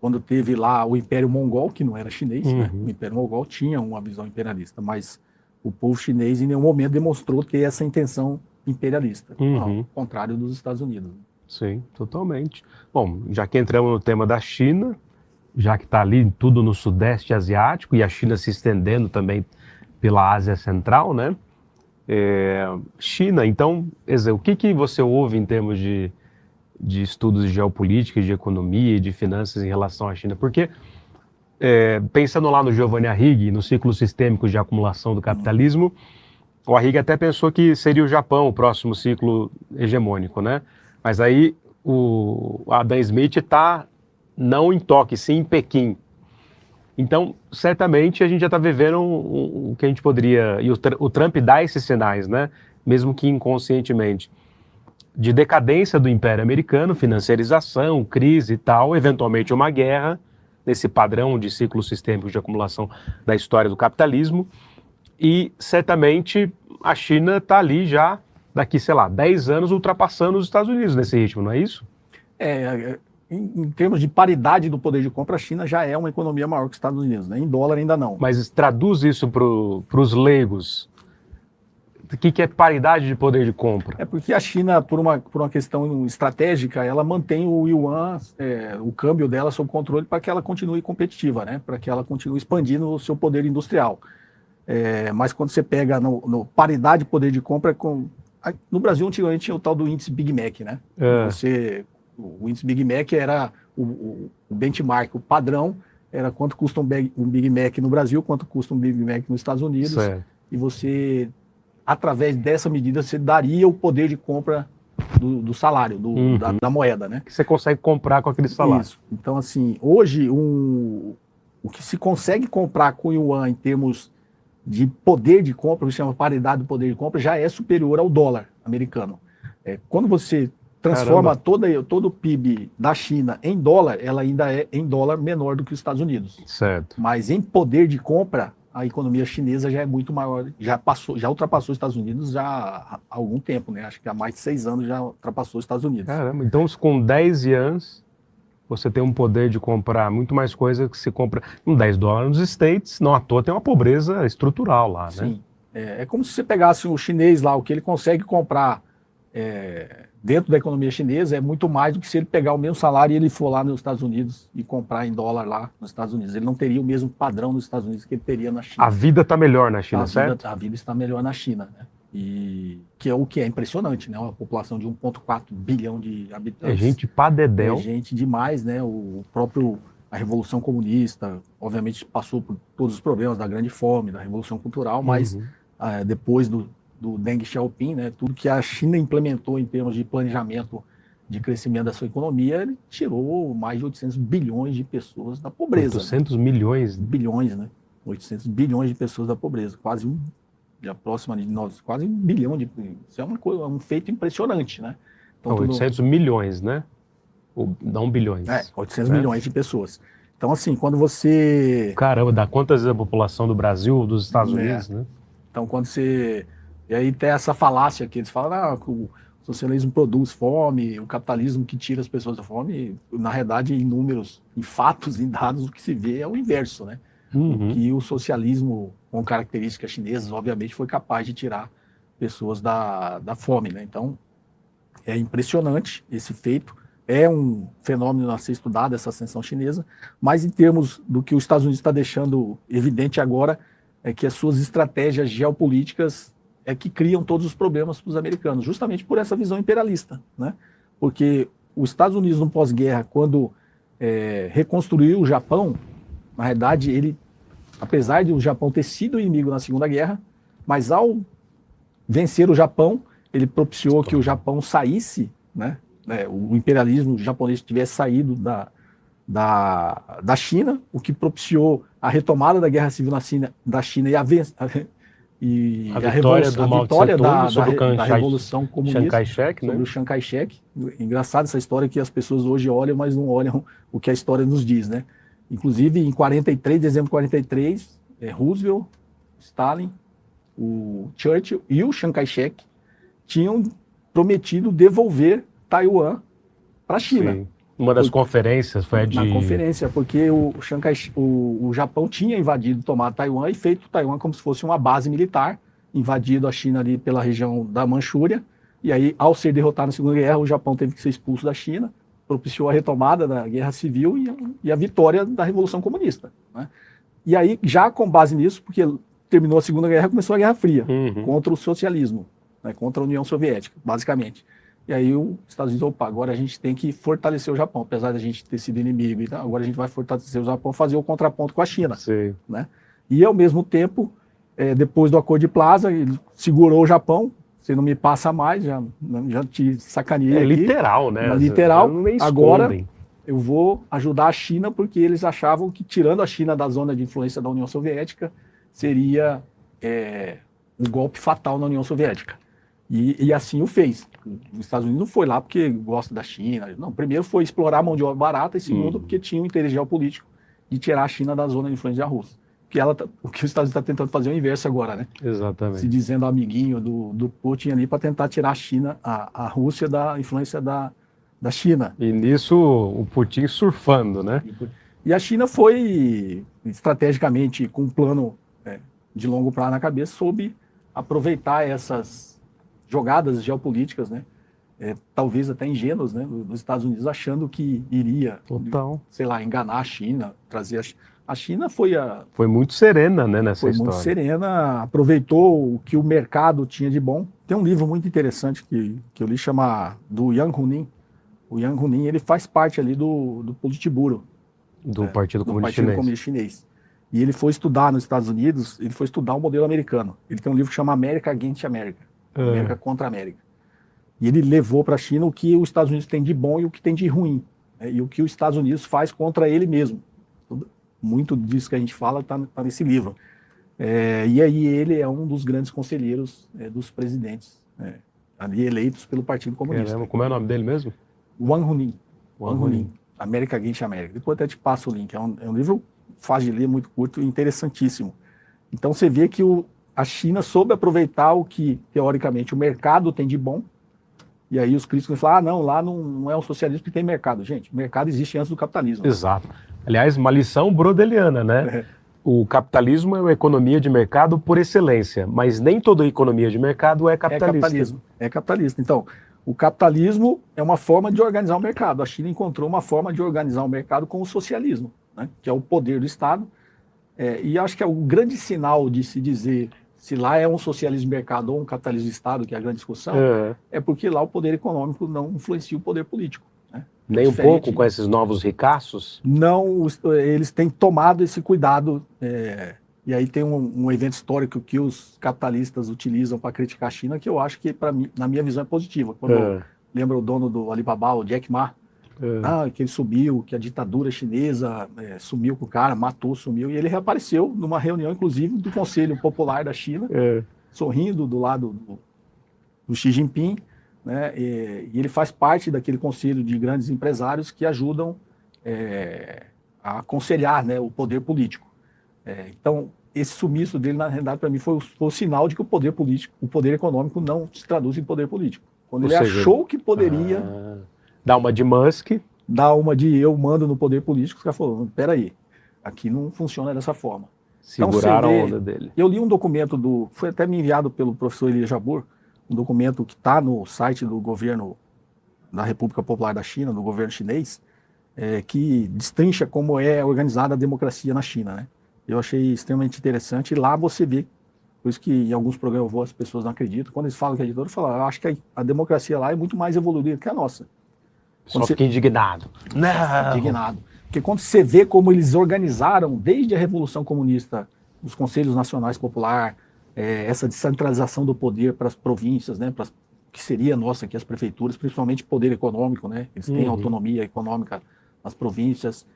quando teve lá o Império Mongol, que não era chinês, né? O Império Mongol tinha uma visão imperialista, mas o povo chinês em nenhum momento demonstrou ter essa intenção imperialista, ao contrário dos Estados Unidos. Sim, totalmente. Bom, já que entramos no tema da China, já que está ali tudo no Sudeste Asiático e a China se estendendo também pela Ásia Central, né? China, então, o que você ouve em termos de estudos de geopolítica, de economia e de finanças em relação à China? Porque, pensando lá no Giovanni Arrighi, no ciclo sistêmico de acumulação do capitalismo, o Arrighi até pensou que seria o Japão o próximo ciclo hegemônico, né? Mas aí o Adam Smith está não em Tóquio, sim em Pequim. Então, certamente, a gente já está vivendo o que a gente poderia... E o Trump dá esses sinais, né? Mesmo que inconscientemente. De decadência do Império Americano, financiarização, crise e tal, eventualmente uma guerra, nesse padrão de ciclo sistêmico de acumulação da história do capitalismo. E, certamente, a China está ali já... daqui, sei lá, 10 anos ultrapassando os Estados Unidos nesse ritmo, não é isso? em termos de paridade do poder de compra, a China já é uma economia maior que os Estados Unidos, né? Em dólar ainda não. Mas traduz isso para os leigos. O que é paridade de poder de compra? É porque a China, por uma questão estratégica, ela mantém o yuan, o câmbio dela sob controle para que ela continue competitiva, né? Para que ela continue expandindo o seu poder industrial. Mas quando você pega no paridade de poder de compra, no Brasil antigamente tinha o tal do índice Big Mac, né? O índice Big Mac era o benchmark, o padrão, era quanto custa um Big Mac no Brasil, quanto custa um Big Mac nos Estados Unidos. Certo. E você, através dessa medida, você daria o poder de compra do salário, da moeda, né? Que você consegue comprar com aquele salário. Isso. Então, assim, hoje, o que se consegue comprar com o yuan em termos de poder de compra, que se chama paridade do poder de compra, já é superior ao dólar americano. Quando você transforma todo o PIB da China em dólar, ela ainda é em dólar menor do que os Estados Unidos. Certo. Mas em poder de compra, a economia chinesa já é muito maior, já ultrapassou os Estados Unidos já há algum tempo, né? Acho que há mais de 6 anos já ultrapassou os Estados Unidos. Caramba, então com 10 yuans, você tem um poder de comprar muito mais coisa que se compra com 10 dólares nos States, não à toa tem uma pobreza estrutural lá, né? Sim. É como se você pegasse o chinês lá, o que ele consegue comprar dentro da economia chinesa é muito mais do que se ele pegar o mesmo salário e ele for lá nos Estados Unidos e comprar em dólar lá nos Estados Unidos. Ele não teria o mesmo padrão nos Estados Unidos que ele teria na China. A vida está melhor na China, certo? A vida está melhor na China, né? E que é o que é impressionante, né? Uma população de 1,4 bilhão de habitantes. É gente pra dedéu. É gente demais, né? A Revolução Comunista, obviamente, passou por todos os problemas da Grande Fome, da Revolução Cultural, mas depois do Deng Xiaoping, né? Tudo que a China implementou em termos de planejamento de crescimento da sua economia, ele tirou mais de 800 bilhões de pessoas da pobreza. 800 milhões? Bilhões, né? 800 bilhões de pessoas da pobreza, quase quase 1 bilhão de... Isso é um feito impressionante, né? Então, 800 milhões, né? Ou não bilhões. 800 milhões de pessoas. Então, assim, quando você... Caramba, dá quantas vezes a população do Brasil, dos Estados Unidos, né? Então, quando você... E aí tem essa falácia que eles falam, que o socialismo produz fome, o capitalismo que tira as pessoas da fome. Na realidade, em números, em fatos, em dados, o que se vê é o inverso, né? Que o socialismo, com características chinesas, obviamente, foi capaz de tirar pessoas da fome, né? Então, é impressionante esse feito. É um fenômeno a ser estudado, essa ascensão chinesa, mas em termos do que os Estados Unidos está deixando evidente agora, é que as suas estratégias geopolíticas é que criam todos os problemas para os americanos, justamente por essa visão imperialista, né? Porque os Estados Unidos, no pós-guerra, quando reconstruiu o Japão, na realidade, ele, apesar de o Japão ter sido inimigo na Segunda Guerra, mas ao vencer o Japão, ele propiciou que o Japão saísse, né? O imperialismo japonês tivesse saído da China, o que propiciou a retomada da Guerra Civil da China e a vitória da Revolução Comunista Chiang Kai-shek, sobre o Chiang Kai-shek. Engraçado essa história que as pessoas hoje olham, mas não olham o que a história nos diz, né? Inclusive, em 43, dezembro de 43, Roosevelt, Stalin, o Churchill e o Chiang Kai-shek tinham prometido devolver Taiwan para a China. Sim. Uma das conferências foi a de... Na conferência, porque o Japão tinha invadido, tomado Taiwan e feito Taiwan como se fosse uma base militar, invadido a China ali pela região da Manchúria, e aí, ao ser derrotado na Segunda Guerra, o Japão teve que ser expulso da China, propiciou a retomada da Guerra Civil e a vitória da Revolução Comunista, né? E aí, já com base nisso, porque terminou a Segunda Guerra, começou a Guerra Fria, contra o socialismo, né, contra a União Soviética, basicamente. E aí os Estados Unidos, agora a gente tem que fortalecer o Japão, apesar da gente ter sido inimigo, então agora a gente vai fortalecer o Japão, fazer o contraponto com a China. Sim. Né? E ao mesmo tempo, depois do Acordo de Plaza, ele segurou o Japão, você não me passa mais, já te sacaneei aqui. Literal, né? Literal, agora eu vou ajudar a China, porque eles achavam que tirando a China da zona de influência da União Soviética, seria um golpe fatal na União Soviética. E assim o fez. Os Estados Unidos não foi lá porque gosta da China. Não, primeiro foi explorar a mão de obra barata e segundo porque tinha um interesse geopolítico de tirar a China da zona de influência da Rússia. O que os Estados Unidos está tentando fazer é o inverso agora, né? Exatamente. Se dizendo amiguinho do Putin ali para tentar tirar a China, a Rússia da influência da da China. E nisso o Putin surfando, né? E a China foi, estrategicamente, com um plano de longo prazo na cabeça, soube aproveitar essas jogadas geopolíticas, né? Talvez até ingênuas, né? Dos Estados Unidos, achando que iria, sei lá, enganar a China, trazer a China foi muito serena, né, nessa história. Foi muito serena, aproveitou o que o mercado tinha de bom. Tem um livro muito interessante que eu li, chama do Yang Hunin. O Yang Hunin, ele faz parte ali do Politburo. Do Partido Comunista Chinês. E ele foi estudar nos Estados Unidos, ele foi estudar o modelo americano. Ele tem um livro que chama America Against America, América contra a América. E ele levou para a China o que os Estados Unidos têm de bom e o que tem de ruim, né? E o que os Estados Unidos faz contra ele mesmo. Muito disso que a gente fala está nesse livro. E aí ele é um dos grandes conselheiros dos presidentes ali eleitos pelo Partido Comunista. Como é o nome dele mesmo? Wang Hunin. Wang Hunin. América Against America. Depois até te passo o link. É um livro fácil de ler, muito curto e interessantíssimo. Então você vê que a China soube aproveitar o que, teoricamente, o mercado tem de bom. E aí os críticos falam, não, lá não é um socialismo que tem mercado. Gente, o mercado existe antes do capitalismo. Exato. Aliás, uma lição brodeliana, né? O capitalismo é uma economia de mercado por excelência, mas nem toda economia de mercado é capitalista. É capitalista. Então, o capitalismo é uma forma de organizar o mercado. A China encontrou uma forma de organizar o mercado com o socialismo, né? Que é o poder do Estado. E acho que é o grande sinal de se dizer se lá é um socialismo de mercado ou um capitalismo de Estado, que é a grande discussão, é porque lá o poder econômico não influencia o poder político. Né? Nem um pouco com esses novos ricaços? Não, eles têm tomado esse cuidado. E aí tem um evento histórico que os capitalistas utilizam para criticar a China, que eu acho que, na minha visão, é positiva. Quando lembra o dono do Alibaba, o Jack Ma, que ele subiu, que a ditadura chinesa sumiu com o cara, matou, sumiu, e ele reapareceu numa reunião, inclusive, do Conselho Popular da China, sorrindo do lado do Xi Jinping, né? E ele faz parte daquele conselho de grandes empresários que ajudam a aconselhar, né, o poder político. Então, esse sumiço dele, na realidade, para mim, foi o sinal de que o poder político, o poder econômico não se traduz em poder político. Quando ele achou que poderia... Dá uma de Musk. Dá uma de eu mando no poder político, os caras falaram, peraí, aqui não funciona dessa forma. Seguraram a onda dele. Eu li um documento foi até me enviado pelo professor Elias Jabbour, um documento que está no site do governo da República Popular da China, do governo chinês, que destrincha como é organizada a democracia na China, né? Eu achei extremamente interessante, e lá você vê, por isso que em alguns programas as pessoas não acreditam, quando eles falam que é ditadura, eu falo, eu acho que a democracia lá é muito mais evoluída que a nossa. Só fiquei indignado. Não! Indignado. Porque quando você vê como eles organizaram, desde a Revolução Comunista, os Conselhos Nacionais Popular, essa descentralização do poder para as províncias, né, que seria nossa aqui, as prefeituras, principalmente poder econômico, né? Eles têm autonomia econômica nas províncias.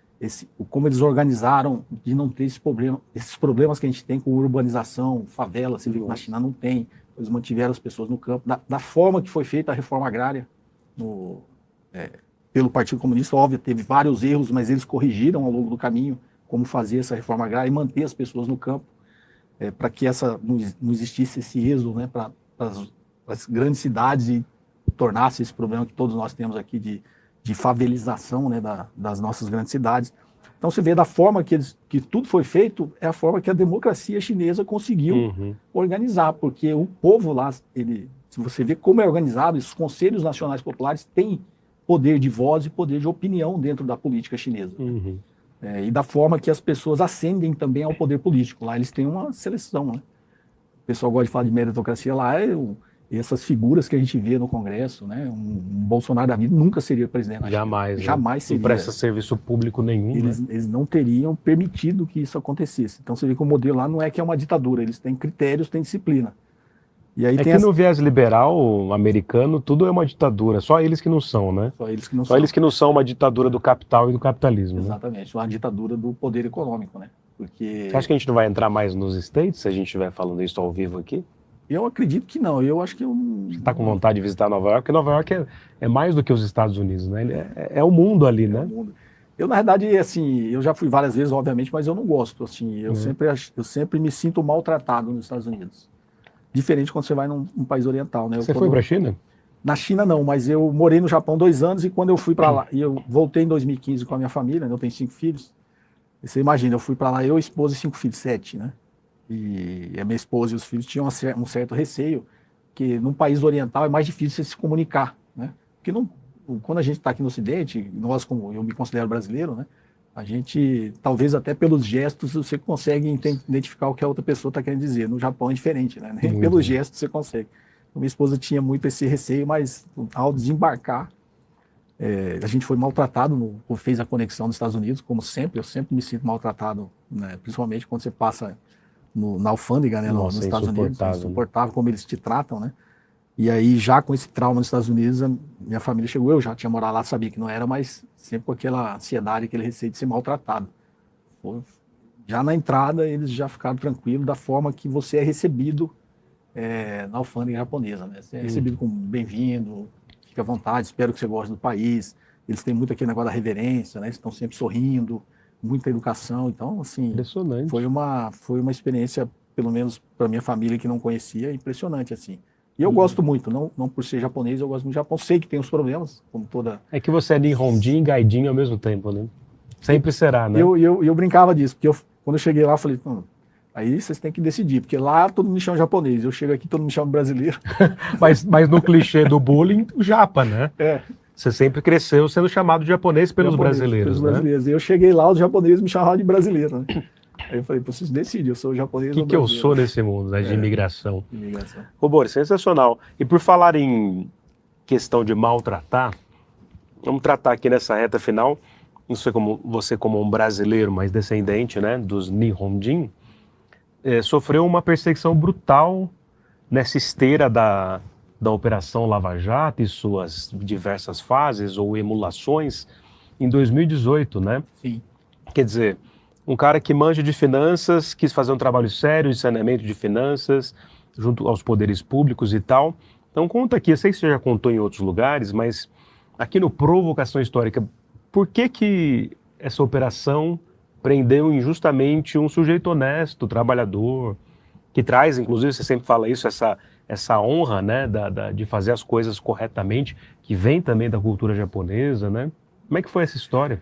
Como eles organizaram de não ter esses problemas que a gente tem com urbanização, favela, você vê que na China não tem. Eles mantiveram as pessoas no campo. Da forma que foi feita a reforma agrária pelo Partido Comunista, óbvio, teve vários erros, mas eles corrigiram ao longo do caminho como fazer essa reforma agrária e manter as pessoas no campo, para que não existisse esse êxodo, né, para as grandes cidades e tornasse esse problema que todos nós temos aqui de favelização, né, das nossas grandes cidades. Então você vê da forma que tudo foi feito, é a forma que a democracia chinesa conseguiu organizar, porque o povo lá, se você vê como é organizado, esses conselhos nacionais populares têm poder de voz e poder de opinião dentro da política chinesa. E da forma que as pessoas ascendem também ao poder político. Lá eles têm uma seleção, né? O pessoal gosta de falar de meritocracia lá, essas figuras que a gente vê no Congresso, né? Um Bolsonaro da vida nunca seria presidente. Jamais. Né? Jamais seria. Não presta serviço público nenhum. Eles não teriam permitido que isso acontecesse. Então você vê que o modelo lá não é que é uma ditadura, eles têm critérios, têm disciplina. E aí que no viés liberal americano tudo é uma ditadura, só eles que não são, né? Só eles que não são. Só eles que não são uma ditadura do capital e do capitalismo. Exatamente, uma ditadura do poder econômico, né? Porque... Você acha que a gente não vai entrar mais nos States se a gente estiver falando isso ao vivo aqui? Eu acredito que não, eu acho que eu... Você está com vontade de visitar Nova York? Porque Nova York é mais do que os Estados Unidos, né? É o mundo ali, né? O mundo. Eu, na verdade, assim, eu já fui várias vezes, obviamente, mas eu não gosto, assim, eu sempre me sinto maltratado nos Estados Unidos. Diferente quando você vai num país oriental, né? Você foi para a China? Na China não, mas eu morei no Japão 2 anos e quando eu fui para lá, e eu voltei em 2015 com a minha família, né, eu tenho 5 filhos, e você imagina, eu fui para lá, eu, esposa e 5 filhos, 7, né? E a minha esposa e os filhos tinham um certo receio, que num país oriental é mais difícil você se comunicar, né? Porque não, quando a gente está aqui no Ocidente, nós como eu me considero brasileiro, né? A gente, talvez até pelos gestos, você consegue identificar o que a outra pessoa está querendo dizer. No Japão é diferente, né? Nem pelos gestos você consegue. Minha esposa tinha muito esse receio, mas ao desembarcar, a gente foi maltratado, fez a conexão nos Estados Unidos, como sempre. Eu sempre me sinto maltratado, né? Principalmente quando você passa na alfândega, né? Nos Estados Unidos. É insuportável como eles te tratam, né? E aí, já com esse trauma nos Estados Unidos, a minha família chegou, eu já tinha morado lá, sabia que não era, mas sempre com aquela ansiedade, aquele receio de ser maltratado. Já na entrada, eles já ficaram tranquilos da forma que você é recebido na alfândega japonesa, né? Você é recebido como bem-vindo, fica à vontade, espero que você goste do país. Eles têm muito aquele negócio da reverência, né? Eles estão sempre sorrindo, muita educação. Então, assim, impressionante. Foi uma experiência, pelo menos para minha família que não conhecia, impressionante, assim. E eu gosto muito, não por ser japonês, eu gosto muito do Japão. Sei que tem os problemas, como toda... É que você é Nihonjin e Gaijin ao mesmo tempo, né? Sempre será, né? Eu brincava disso, porque quando eu cheguei lá, eu falei, aí vocês têm que decidir, porque lá todo mundo me chama japonês, eu chego aqui, todo mundo me chama brasileiro. mas no clichê do bullying, o japa, né? Você sempre cresceu sendo chamado de japonês pelos brasileiros, né? E eu cheguei lá, os japoneses me chamavam de brasileiro, né? Aí eu falei, vocês decidem, eu sou japonês ou brasileiro. O que eu sou nesse mundo, né, de imigração? Imigração. Robor, sensacional. E por falar em questão de maltratar, vamos tratar aqui nessa reta final, não sei como você como um brasileiro, mas descendente, né, dos Nihonjin, sofreu uma perseguição brutal nessa esteira da Operação Lava Jato e suas diversas fases ou emulações em 2018, né? Sim. Quer dizer, um cara que manja de finanças, quis fazer um trabalho sério de saneamento de finanças, junto aos poderes públicos e tal. Então conta aqui, eu sei que você já contou em outros lugares, mas aqui no Provocação Histórica, por que essa operação prendeu injustamente um sujeito honesto, trabalhador, que traz, inclusive, você sempre fala isso, essa honra, né, de fazer as coisas corretamente, que vem também da cultura japonesa, né? Como é que foi essa história?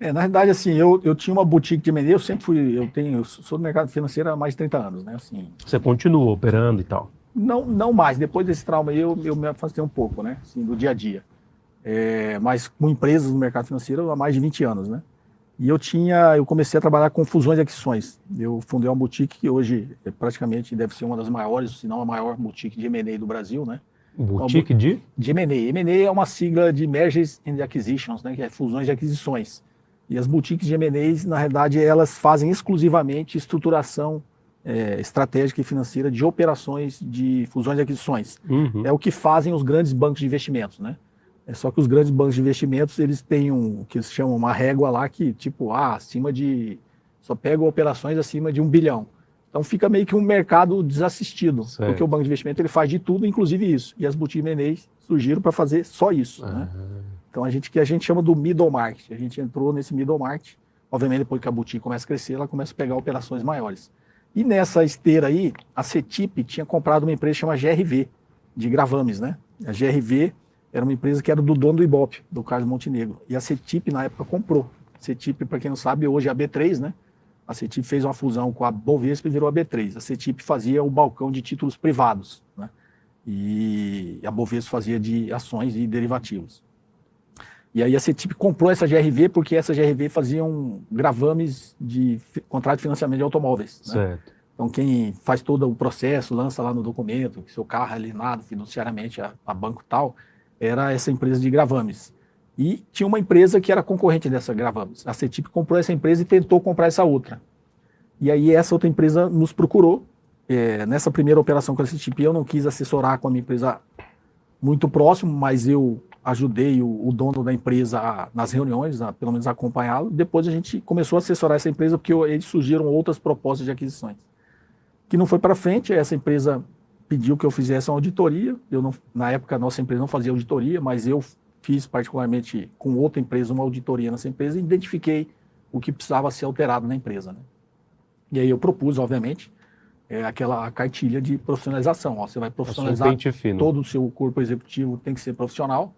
Na verdade, assim, eu tinha uma boutique de M&A, eu sou do mercado financeiro há mais de 30 anos, né? Assim, você continua operando e tal? Não mais, depois desse trauma aí eu me afastei um pouco, né? Assim, do dia a dia. Mas com empresas no mercado financeiro há mais de 20 anos, né? E eu comecei a trabalhar com fusões de aquisições. Eu fundei uma boutique que hoje praticamente deve ser uma das maiores, se não a maior boutique de M&A do Brasil, né? Boutique de? De M&A. M&A é uma sigla de Mergers and Acquisitions, né? Que é fusões de aquisições. E as boutiques de M&As, na realidade, elas fazem exclusivamente estruturação estratégica e financeira de operações de fusões e aquisições. Uhum. É o que fazem os grandes bancos de investimentos, né? Só que os grandes bancos de investimentos, eles têm o que eles chamam uma régua lá que, tipo, só pegam operações acima de 1 bilhão. Então fica meio que um mercado desassistido, porque o banco de investimento ele faz de tudo, inclusive isso. E as boutiques de M&A surgiram para fazer só isso, né? Então que a gente chama do middle market. A gente entrou nesse middle market. Obviamente, depois que a boutique começa a crescer, ela começa a pegar operações maiores. E nessa esteira aí, a CETIP tinha comprado uma empresa chamada GRV, de gravames, né? A GRV era uma empresa que era do dono do Ibope, do Carlos Montenegro. E a CETIP, na época, comprou. A CETIP, para quem não sabe, hoje é a B3, né? A CETIP fez uma fusão com a Bovespa e virou a B3. A CETIP fazia o balcão de títulos privados, né? E a Bovespa fazia de ações e derivativos. E aí a CETIP comprou essa GRV porque essa GRV faziam gravames de contrato de financiamento de automóveis, né? Certo. Então quem faz todo o processo, lança lá no documento que seu carro é alienado fiduciariamente a banco tal, era essa empresa de gravames. E tinha uma empresa que era concorrente dessa gravames. A CETIP comprou essa empresa e tentou comprar essa outra. E aí essa outra empresa nos procurou. Nessa primeira operação com a CETIP eu não quis assessorar com a minha empresa muito próximo, mas eu ajudei o dono da empresa nas reuniões, pelo menos a acompanhá-lo. Depois a gente começou a assessorar essa empresa porque eles surgiram outras propostas de aquisições. Que não foi para frente, essa empresa pediu que eu fizesse uma auditoria. Na época a nossa empresa não fazia auditoria, mas eu fiz particularmente com outra empresa uma auditoria nessa empresa e identifiquei o que precisava ser alterado na empresa, né? E aí eu propus, obviamente, é aquela cartilha de profissionalização. Ó, você vai Um profissionalizar pente fino. todo o seu corpo executivo, tem que ser profissional.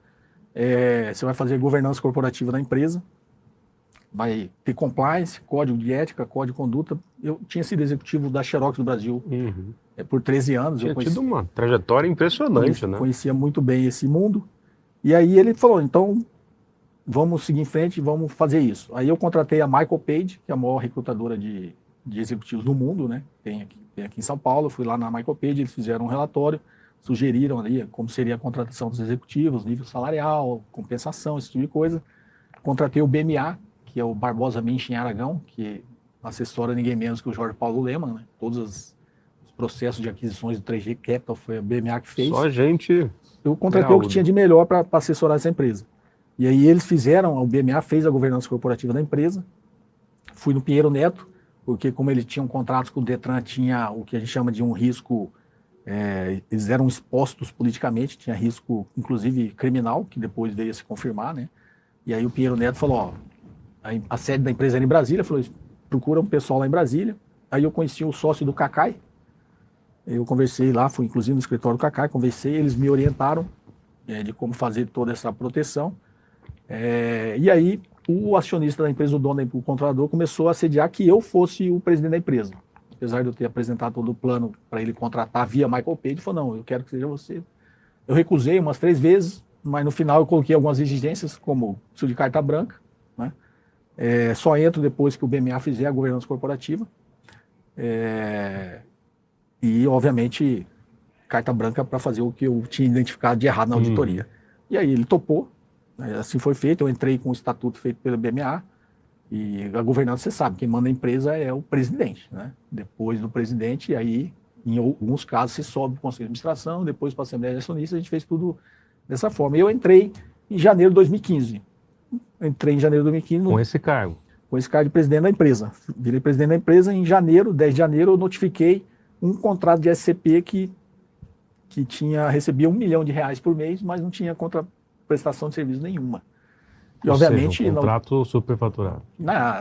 Você vai fazer governança corporativa da empresa, vai ter compliance, código de ética, código de conduta. Eu tinha sido executivo da Xerox do Brasil por 13 anos. Tinha tido uma trajetória impressionante, né? Conhecia muito bem esse mundo. E aí ele falou, então vamos seguir em frente, vamos fazer isso. Aí eu contratei a Michael Page, que é a maior recrutadora de executivos do mundo, né? Tem aqui em São Paulo, eu fui lá na Michael Page, eles fizeram um relatório, sugeriram ali como seria a contratação dos executivos, nível salarial, compensação, esse tipo de coisa. Contratei o BMA, que é o Barbosa Menchen Aragão, que assessora ninguém menos que o Jorge Paulo Lemann, né? Todos os processos de aquisições do 3G Capital foi a BMA que fez. Só gente... Eu contratei o que tinha de melhor para assessorar essa empresa. E aí eles fizeram, o BMA fez a governança corporativa da empresa. Fui no Pinheiro Neto, porque como eles tinham contratos com o Detran, tinha o que a gente chama de um risco, eles eram expostos politicamente, tinha risco, inclusive criminal, que depois veio a se confirmar, né? E aí o Pinheiro Neto falou, ó, a sede da empresa era em Brasília, falou, procura um pessoal lá em Brasília. Aí eu conheci o sócio do Cacai, eu conversei lá, fui inclusive no escritório do Cacai, conversei, eles me orientaram de como fazer toda essa proteção. E aí o acionista da empresa, o dono, o controlador, começou a assediar que eu fosse o presidente da empresa. Apesar de eu ter apresentado todo o plano para ele contratar via Michael Page, ele falou, não, eu quero que seja você. Eu recusei umas 3 vezes, mas no final eu coloquei algumas exigências, como preciso de carta branca, né? Só entro depois que o BMA fizer a governança corporativa. E, obviamente, carta branca para fazer o que eu tinha identificado de errado na auditoria. E aí ele topou, assim foi feito, eu entrei com o estatuto feito pelo BMA, e a governança, você sabe, quem manda a empresa é o presidente, né? Depois do presidente, aí, em alguns casos, você sobe para o Conselho de Administração, depois para a Assembleia de Acionistas, a gente fez tudo dessa forma. E eu entrei em janeiro de 2015. Entrei em janeiro de 2015. Com esse cargo? Com esse cargo de presidente da empresa. Virei presidente da empresa em janeiro, 10 de janeiro, eu notifiquei um contrato de SCP que recebia R$1 milhão por mês, mas não tinha prestação de serviço nenhuma. E, Ou obviamente, seja, um contrato superfaturado. Na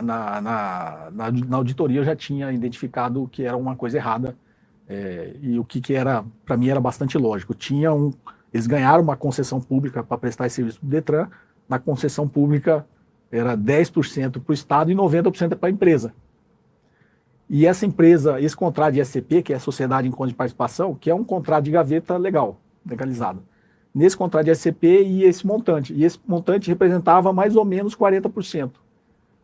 auditoria eu já tinha identificado que era uma coisa errada, e o que era, para mim, era bastante lógico. Eles ganharam uma concessão pública para prestar esse serviço do Detran. Na concessão pública era 10% para o Estado e 90% para a empresa. E essa empresa, esse contrato de SCP, que é a Sociedade em Conta de Participação, que é um contrato de gaveta legalizado. Nesse contrato de SCP ia esse montante. E esse montante representava mais ou menos 40%.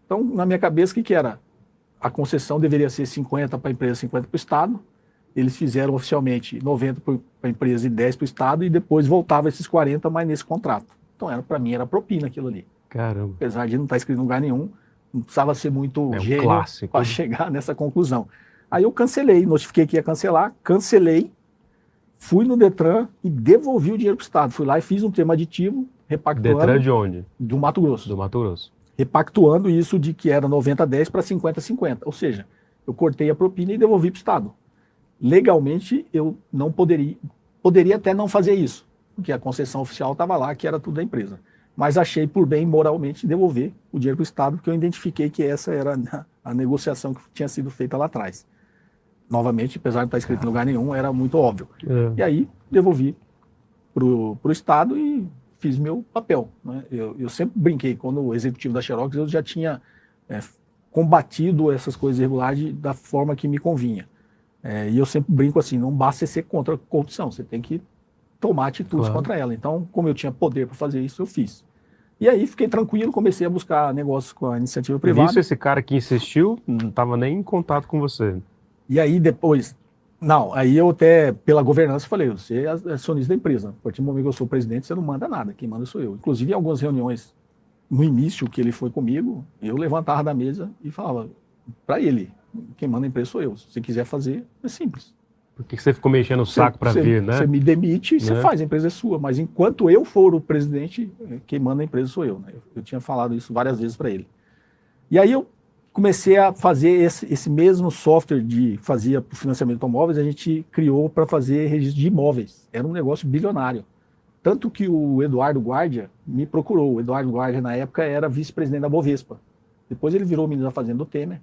Então, na minha cabeça, o que era? A concessão deveria ser 50% para a empresa, 50% para o Estado. Eles fizeram oficialmente 90% para a empresa e 10% para o Estado, e depois voltava esses 40%, mas nesse contrato. Então, para mim, era propina aquilo ali. Caramba. Apesar de não estar escrito em lugar nenhum, não precisava ser muito gênio para chegar nessa conclusão. Aí eu cancelei, notifiquei que ia cancelar, cancelei, fui no Detran e devolvi o dinheiro para o Estado. Fui lá e fiz um termo aditivo, repactuando. Detran de onde? Do Mato Grosso. Do Mato Grosso. Repactuando isso de que era 90-10 para 50-50. Ou seja, eu cortei a propina e devolvi para o Estado. Legalmente, eu não poderia até não fazer isso, porque a concessão oficial estava lá, que era tudo da empresa. Mas achei por bem, moralmente, devolver o dinheiro para o Estado, porque eu identifiquei que essa era a negociação que tinha sido feita lá atrás. Novamente, apesar de não estar escrito em lugar nenhum, era muito óbvio. E aí, devolvi para o Estado e fiz meu papel, né? Eu sempre brinquei, quando o executivo da Xerox, eu já tinha combatido essas coisas irregulares da forma que me convinha. E eu sempre brinco assim, não basta ser contra a corrupção, você tem que tomar atitudes contra ela. Então, como eu tinha poder para fazer isso, eu fiz. E aí fiquei tranquilo, comecei a buscar negócios com a iniciativa privada. Isso, esse cara que insistiu não estava nem em contato com você. E aí depois, aí eu até, pela governança, falei, você é acionista da empresa. A partir do momento que eu sou presidente, você não manda nada, quem manda sou eu. Inclusive, em algumas reuniões, no início que ele foi comigo, eu levantava da mesa e falava para ele, quem manda a empresa sou eu. Se você quiser fazer, é simples. Por que você ficou mexendo o saco para vir, né? Você me demite e você faz, a empresa é sua. Mas enquanto eu for o presidente, quem manda a empresa sou eu, né? Eu tinha falado isso várias vezes para ele. E aí eu comecei a fazer esse mesmo software fazia para o financiamento de automóveis, a gente criou para fazer registro de imóveis. Era um negócio bilionário. Tanto que o Eduardo Guardia me procurou. O Eduardo Guardia, na época, era vice-presidente da Bovespa. Depois ele virou ministro da Fazenda do Temer.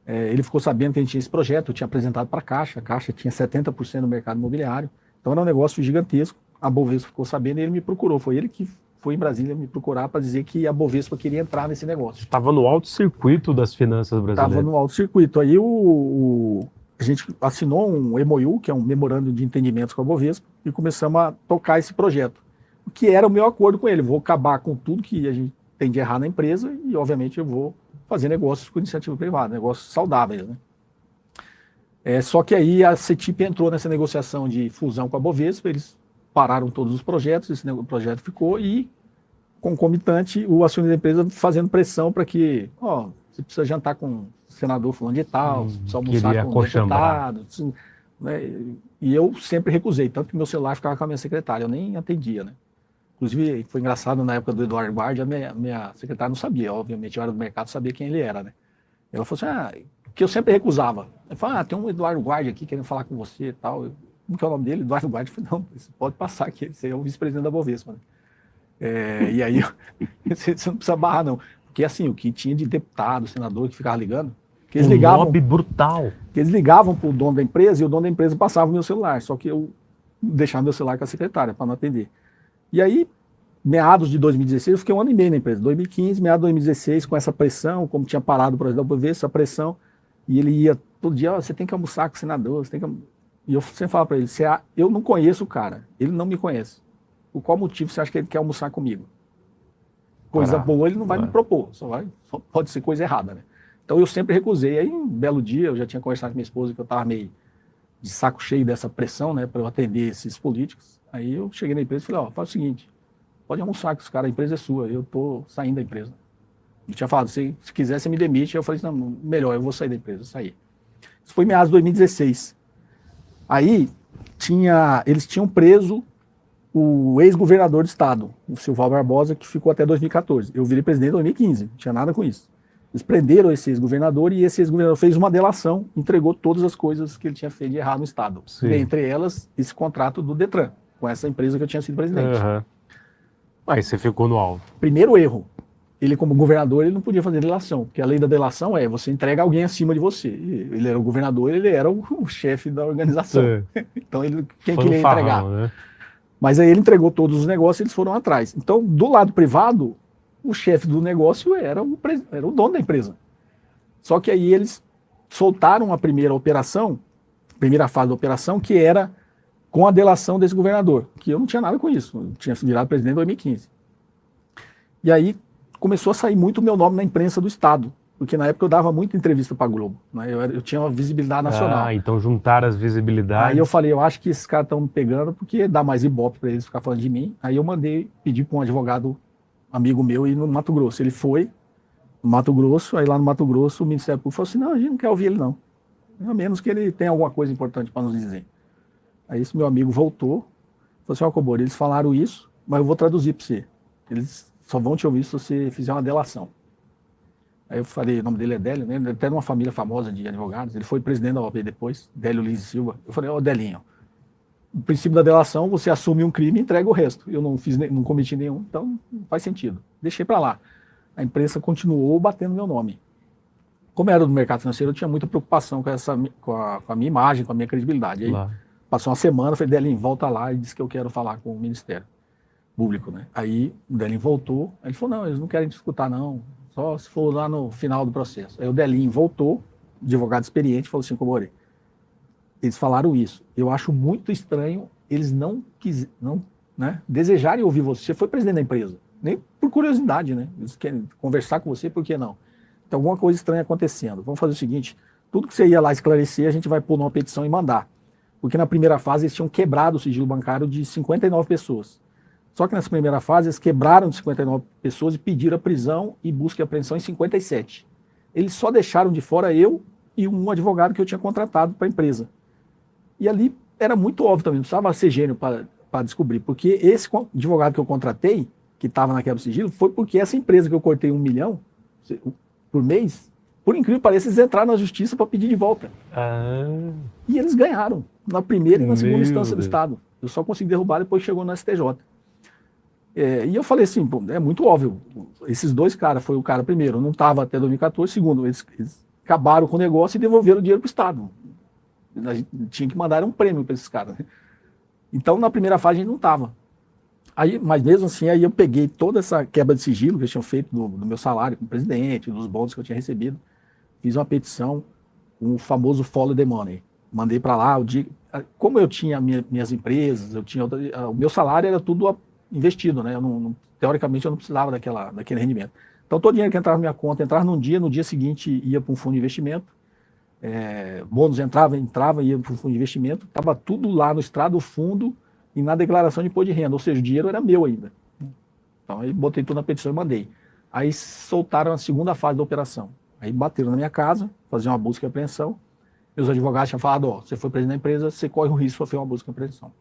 Ele ficou sabendo que a gente tinha esse projeto, eu tinha apresentado para a Caixa tinha 70% do mercado imobiliário, então era um negócio gigantesco. A Bovespa ficou sabendo e ele me procurou. Foi ele que foi em Brasília me procurar para dizer que a Bovespa queria entrar nesse negócio. Estava no alto circuito das finanças brasileiras. Estava no alto circuito. Aí a gente assinou um MOU, que é um memorando de entendimentos com a Bovespa, e começamos a tocar esse projeto. O que era o meu acordo com ele. Vou acabar com tudo que a gente tem de errar na empresa e, obviamente, eu vou fazer negócios com iniciativa privada, negócios saudáveis, né? Só que aí a CETIP entrou nessa negociação de fusão com a Bovespa, eles pararam todos os projetos, esse projeto ficou e, concomitante, o acionista da empresa fazendo pressão para que, você precisa jantar com o senador fulano de tal, você precisa almoçar com o deputado, né? E eu sempre recusei, tanto que meu celular ficava com a minha secretária, eu nem atendia, né? Inclusive, foi engraçado, na época do Eduardo Guardi, a minha secretária não sabia, obviamente, eu era do mercado, sabia quem ele era, né? Ela falou assim, que eu sempre recusava. Eu falei, tem um Eduardo Guardi aqui querendo falar com você e tal. Como que é o nome dele? Eduardo Guardi. Eu falei, não, você pode passar aqui, você é o vice-presidente da Bovespa, né? E aí, você não precisa barrar, não. Porque assim, o que tinha de deputado, senador, que ficava ligando, que eles ligavam... lobby brutal. Que eles ligavam para o dono da empresa e o dono da empresa passava o meu celular, só que eu deixava meu celular com a secretária para não atender. E aí, meados de 2016, eu fiquei 1 ano e meio na empresa. 2015, meados de 2016, com essa pressão, como tinha parado o projeto da Bovespa, essa pressão, e ele ia todo dia, você tem que almoçar com o senador, você tem que... E eu sempre falava para ele, eu não conheço o cara, ele não me conhece. Por qual motivo você acha que ele quer almoçar comigo? Coisa boa ele não vai me propor, só pode ser coisa errada, né? Então eu sempre recusei. Aí um belo dia, eu já tinha conversado com minha esposa que eu estava meio de saco cheio dessa pressão, né, para eu atender esses políticos. Aí eu cheguei na empresa e falei, faz o seguinte, pode almoçar com os caras, a empresa é sua, eu estou saindo da empresa. Eu tinha falado, se quiser você me demite. Eu falei, não, melhor, eu vou sair da empresa, sair. Isso foi em meados de 2016. Aí eles tinham preso o ex-governador do estado, o Silval Barbosa, que ficou até 2014. Eu virei presidente em 2015, não tinha nada com isso. Eles prenderam esse ex-governador e esse ex-governador fez uma delação, entregou todas as coisas que ele tinha feito de errado no estado. Entre elas, esse contrato do Detran, com essa empresa que eu tinha sido presidente. Aí você ficou no alvo. Primeiro erro. Ele, como governador, ele não podia fazer delação, porque a lei da delação você entrega alguém acima de você. Ele era o governador, ele era o chefe da organização. Então, quem queria entregar? Né? Mas aí ele entregou todos os negócios e eles foram atrás. Então, do lado privado, o chefe do negócio era o dono da empresa. Só que aí eles soltaram a primeira fase da operação, que era com a delação desse governador, que eu não tinha nada com isso. Eu tinha virado presidente em 2015. E aí começou a sair muito o meu nome na imprensa do estado, porque na época eu dava muita entrevista para a Globo, né? Eu tinha uma visibilidade nacional. Então juntaram as visibilidades. Aí eu falei, eu acho que esses caras estão me pegando porque dá mais ibope para eles ficar falando de mim. Aí eu pedi para um advogado amigo meu ir no Mato Grosso. Ele foi no Mato Grosso, aí lá no Mato Grosso o Ministério Público falou assim, não, a gente não quer ouvir ele não, a menos que ele tenha alguma coisa importante para nos dizer. Aí esse meu amigo voltou, falou assim, Cobori, eles falaram isso, mas eu vou traduzir para você. Eles só vão te ouvir se você fizer uma delação. Aí eu falei, o nome dele é Délio, né? Ele até de uma família famosa de advogados, ele foi presidente da OAB depois, Délio Lins e Silva. Eu falei, Delinho, o princípio da delação, você assume um crime e entrega o resto. Eu não cometi nenhum, então não faz sentido. Deixei para lá. A imprensa continuou batendo meu nome. Como era do mercado financeiro, eu tinha muita preocupação com a minha imagem, com a minha credibilidade. Aí passou uma semana, eu falei, Delinho, volta lá e disse que eu quero falar com o Ministério Público, né? Aí o Delinho voltou, aí ele falou, não, eles não querem te escutar não, só se for lá no final do processo. Aí o Delinho voltou, advogado experiente, falou assim, Cobori, eles falaram isso. Eu acho muito estranho eles não desejarem ouvir você. Você foi presidente da empresa, nem por curiosidade, né? Eles querem conversar com você, por que não? Tem alguma coisa estranha acontecendo. Vamos fazer o seguinte, tudo que você ia lá esclarecer, a gente vai pôr numa petição e mandar. Porque na primeira fase eles tinham quebrado o sigilo bancário de 59 pessoas. Só que nessa primeira fase eles quebraram de 59 pessoas e pediram a prisão e busca e apreensão em 57. Eles só deixaram de fora eu e um advogado que eu tinha contratado para a empresa. E ali era muito óbvio também, não precisava ser gênio para descobrir, porque esse advogado que eu contratei, que estava na quebra do sigilo, foi porque essa empresa que eu cortei 1 milhão por mês, por incrível que pareça, eles entraram na justiça para pedir de volta. E eles ganharam, na primeira e na segunda instância do Estado. Eu só consegui derrubar depois que chegou no STJ. E eu falei assim, pô, é muito óbvio, esses dois caras, foi o cara primeiro, não estava até 2014, segundo, eles acabaram com o negócio e devolveram o dinheiro para o Estado. A gente tinha que mandar um prêmio para esses caras. Né? Então, na primeira fase, a gente não estava. Mas mesmo assim, aí eu peguei toda essa quebra de sigilo que eu tinha feito do meu salário como presidente, dos bônus que eu tinha recebido, fiz uma petição com o famoso Follow the Money. Mandei para lá, como eu tinha minhas empresas, o meu salário era tudo investido, né? Teoricamente eu não precisava daquele rendimento. Então todo o dinheiro que entrava na minha conta entrava no dia seguinte ia para um fundo de investimento, bônus entrava, ia para um fundo de investimento, estava tudo lá no extrato do fundo, e na declaração de imposto de renda, ou seja, o dinheiro era meu ainda. Então aí botei tudo na petição e mandei. Aí soltaram a segunda fase da operação. Aí bateram na minha casa, faziam uma busca e apreensão. Meus advogados tinham falado, você foi presidente da empresa, você corre o risco de sofrer uma busca e apreensão.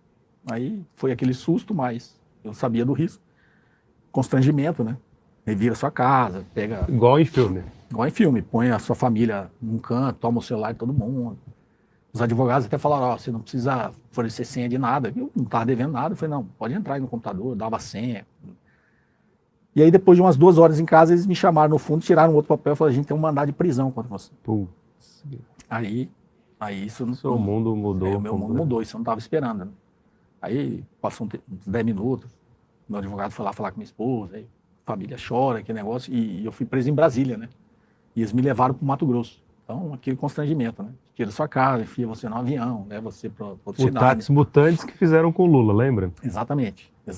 Aí foi aquele susto, mas eu sabia do risco. Constrangimento, né? Revira sua casa, pega... Igual em filme. Igual em filme, põe a sua família num canto, toma o celular de todo mundo. Os advogados até falaram, você não precisa fornecer senha de nada. Eu não estava devendo nada. Eu falei, não, pode entrar aí no computador, eu dava senha. E aí, depois de umas 2 horas em casa, eles me chamaram no fundo, tiraram outro papel e falaram, a gente tem um mandado de prisão contra você. Aí isso não... Seu mundo mudou. O meu mundo mudou, isso eu não estava esperando. Né? Aí passou uns 10 minutos, meu advogado foi lá falar com minha esposa, aí a família chora, aquele negócio, e eu fui preso em Brasília, né? E eles me levaram para o Mato Grosso. Então, aquele constrangimento, né? Tira sua casa, enfia você no avião, leva você para outra cidade. Mutatis mutantes que fizeram com Lula, lembra? Exatamente, é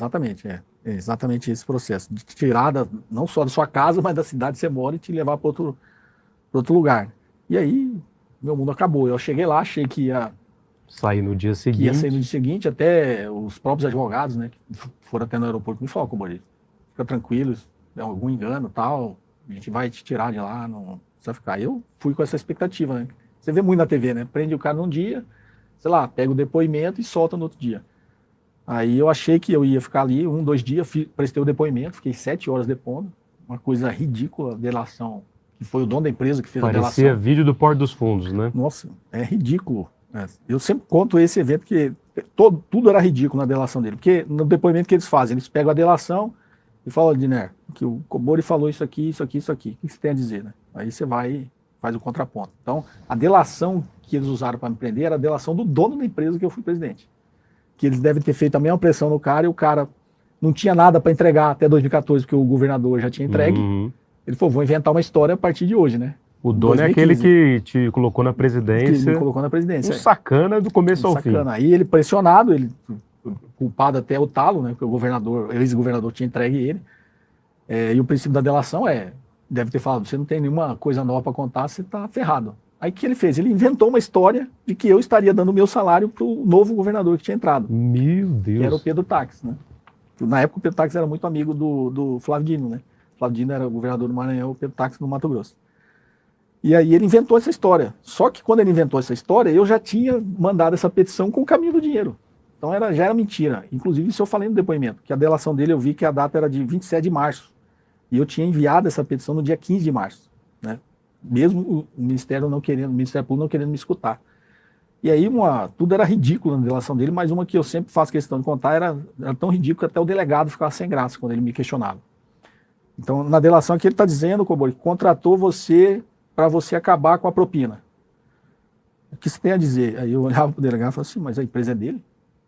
exatamente esse processo. De tirada não só da sua casa, mas da cidade que você mora e te levar para outro lugar. E aí, meu mundo acabou. Eu cheguei lá, achei que ia sair no dia seguinte. Que ia sair no dia seguinte, até os próprios advogados, né, que foram até no aeroporto, me falaram, Cobori, fica tranquilo, é algum engano e tal, a gente vai te tirar de lá, não precisa ficar. Eu fui com essa expectativa, né? Você vê muito na TV, né? Prende o cara num dia, sei lá, pega o depoimento e solta no outro dia. Aí eu achei que eu ia ficar ali 1, 2 dias, prestei o depoimento, fiquei 7 horas depondo, uma coisa ridícula, delação, que foi o dono da empresa que fez a delação. Parecia vídeo do Porto dos Fundos, né? Nossa, é ridículo. Eu sempre conto esse evento que tudo era ridículo na delação dele, porque no depoimento que eles fazem, eles pegam a delação e falam, Diner, que o Cobori falou isso aqui, o que você tem a dizer, né? Aí você vai e faz o contraponto. Então, a delação que eles usaram para me prender era a delação do dono da empresa que eu fui presidente. Que eles devem ter feito a mesma pressão no cara e o cara não tinha nada para entregar até 2014, porque o governador já tinha entregue. Ele falou, vou inventar uma história a partir de hoje, né? O dono 2015. É aquele que te colocou na presidência. Que me colocou na presidência. Um sacana do começo ao fim. Aí ele pressionado, ele culpado até o talo, né? Porque o ex-governador tinha entregue ele. E o princípio da delação deve ter falado, você não tem nenhuma coisa nova para contar, você está ferrado. Aí o que ele fez? Ele inventou uma história de que eu estaria dando o meu salário para o novo governador que tinha entrado. Meu Deus. Que era o Pedro Táxi, né? Na época o Pedro Táxi era muito amigo do Flávio Dino, né? O Flávio Dino era o governador do Maranhão, o Pedro Táxi no Mato Grosso. E aí ele inventou essa história. Só que quando ele inventou essa história, eu já tinha mandado essa petição com o caminho do dinheiro. Então já era mentira. Inclusive isso eu falei no depoimento, que a delação dele eu vi que a data era de 27 de março. E eu tinha enviado essa petição no dia 15 de março. Né? Mesmo o Ministério Público não querendo me escutar. E aí tudo era ridículo na delação dele, mas uma que eu sempre faço questão de contar era tão ridículo que até o delegado ficava sem graça quando ele me questionava. Então na delação aqui ele está dizendo, Cobori, que contratou você para você acabar com a propina. O que você tem a dizer? Aí eu olhava para o delegado e falava assim, mas a empresa é dele?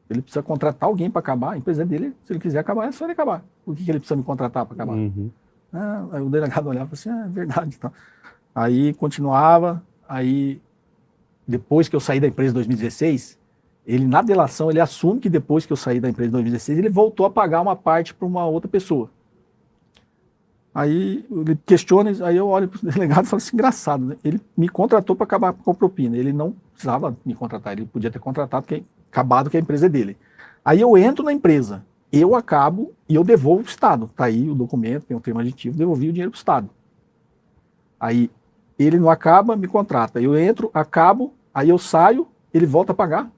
Ele precisa contratar alguém para acabar, a empresa é dele, se ele quiser acabar, é só ele acabar. Por que ele precisa me contratar para acabar? Aí o delegado olhava e falava assim, é verdade. Então. Aí continuava, aí depois que eu saí da empresa em 2016, ele na delação, ele assume que depois que eu saí da empresa em 2016, ele voltou a pagar uma parte para uma outra pessoa. Aí ele questiona, aí eu olho para o delegado e falo assim, engraçado, né? Ele me contratou para acabar com a propina, ele não precisava me contratar, ele podia ter acabado que a empresa é dele. Aí eu entro na empresa, eu acabo e eu devolvo para o Estado. Tá aí o documento, tem um termo aditivo, devolvi o dinheiro para o Estado. Aí ele não acaba, me contrata. Eu entro, acabo, aí eu saio, ele volta a pagar.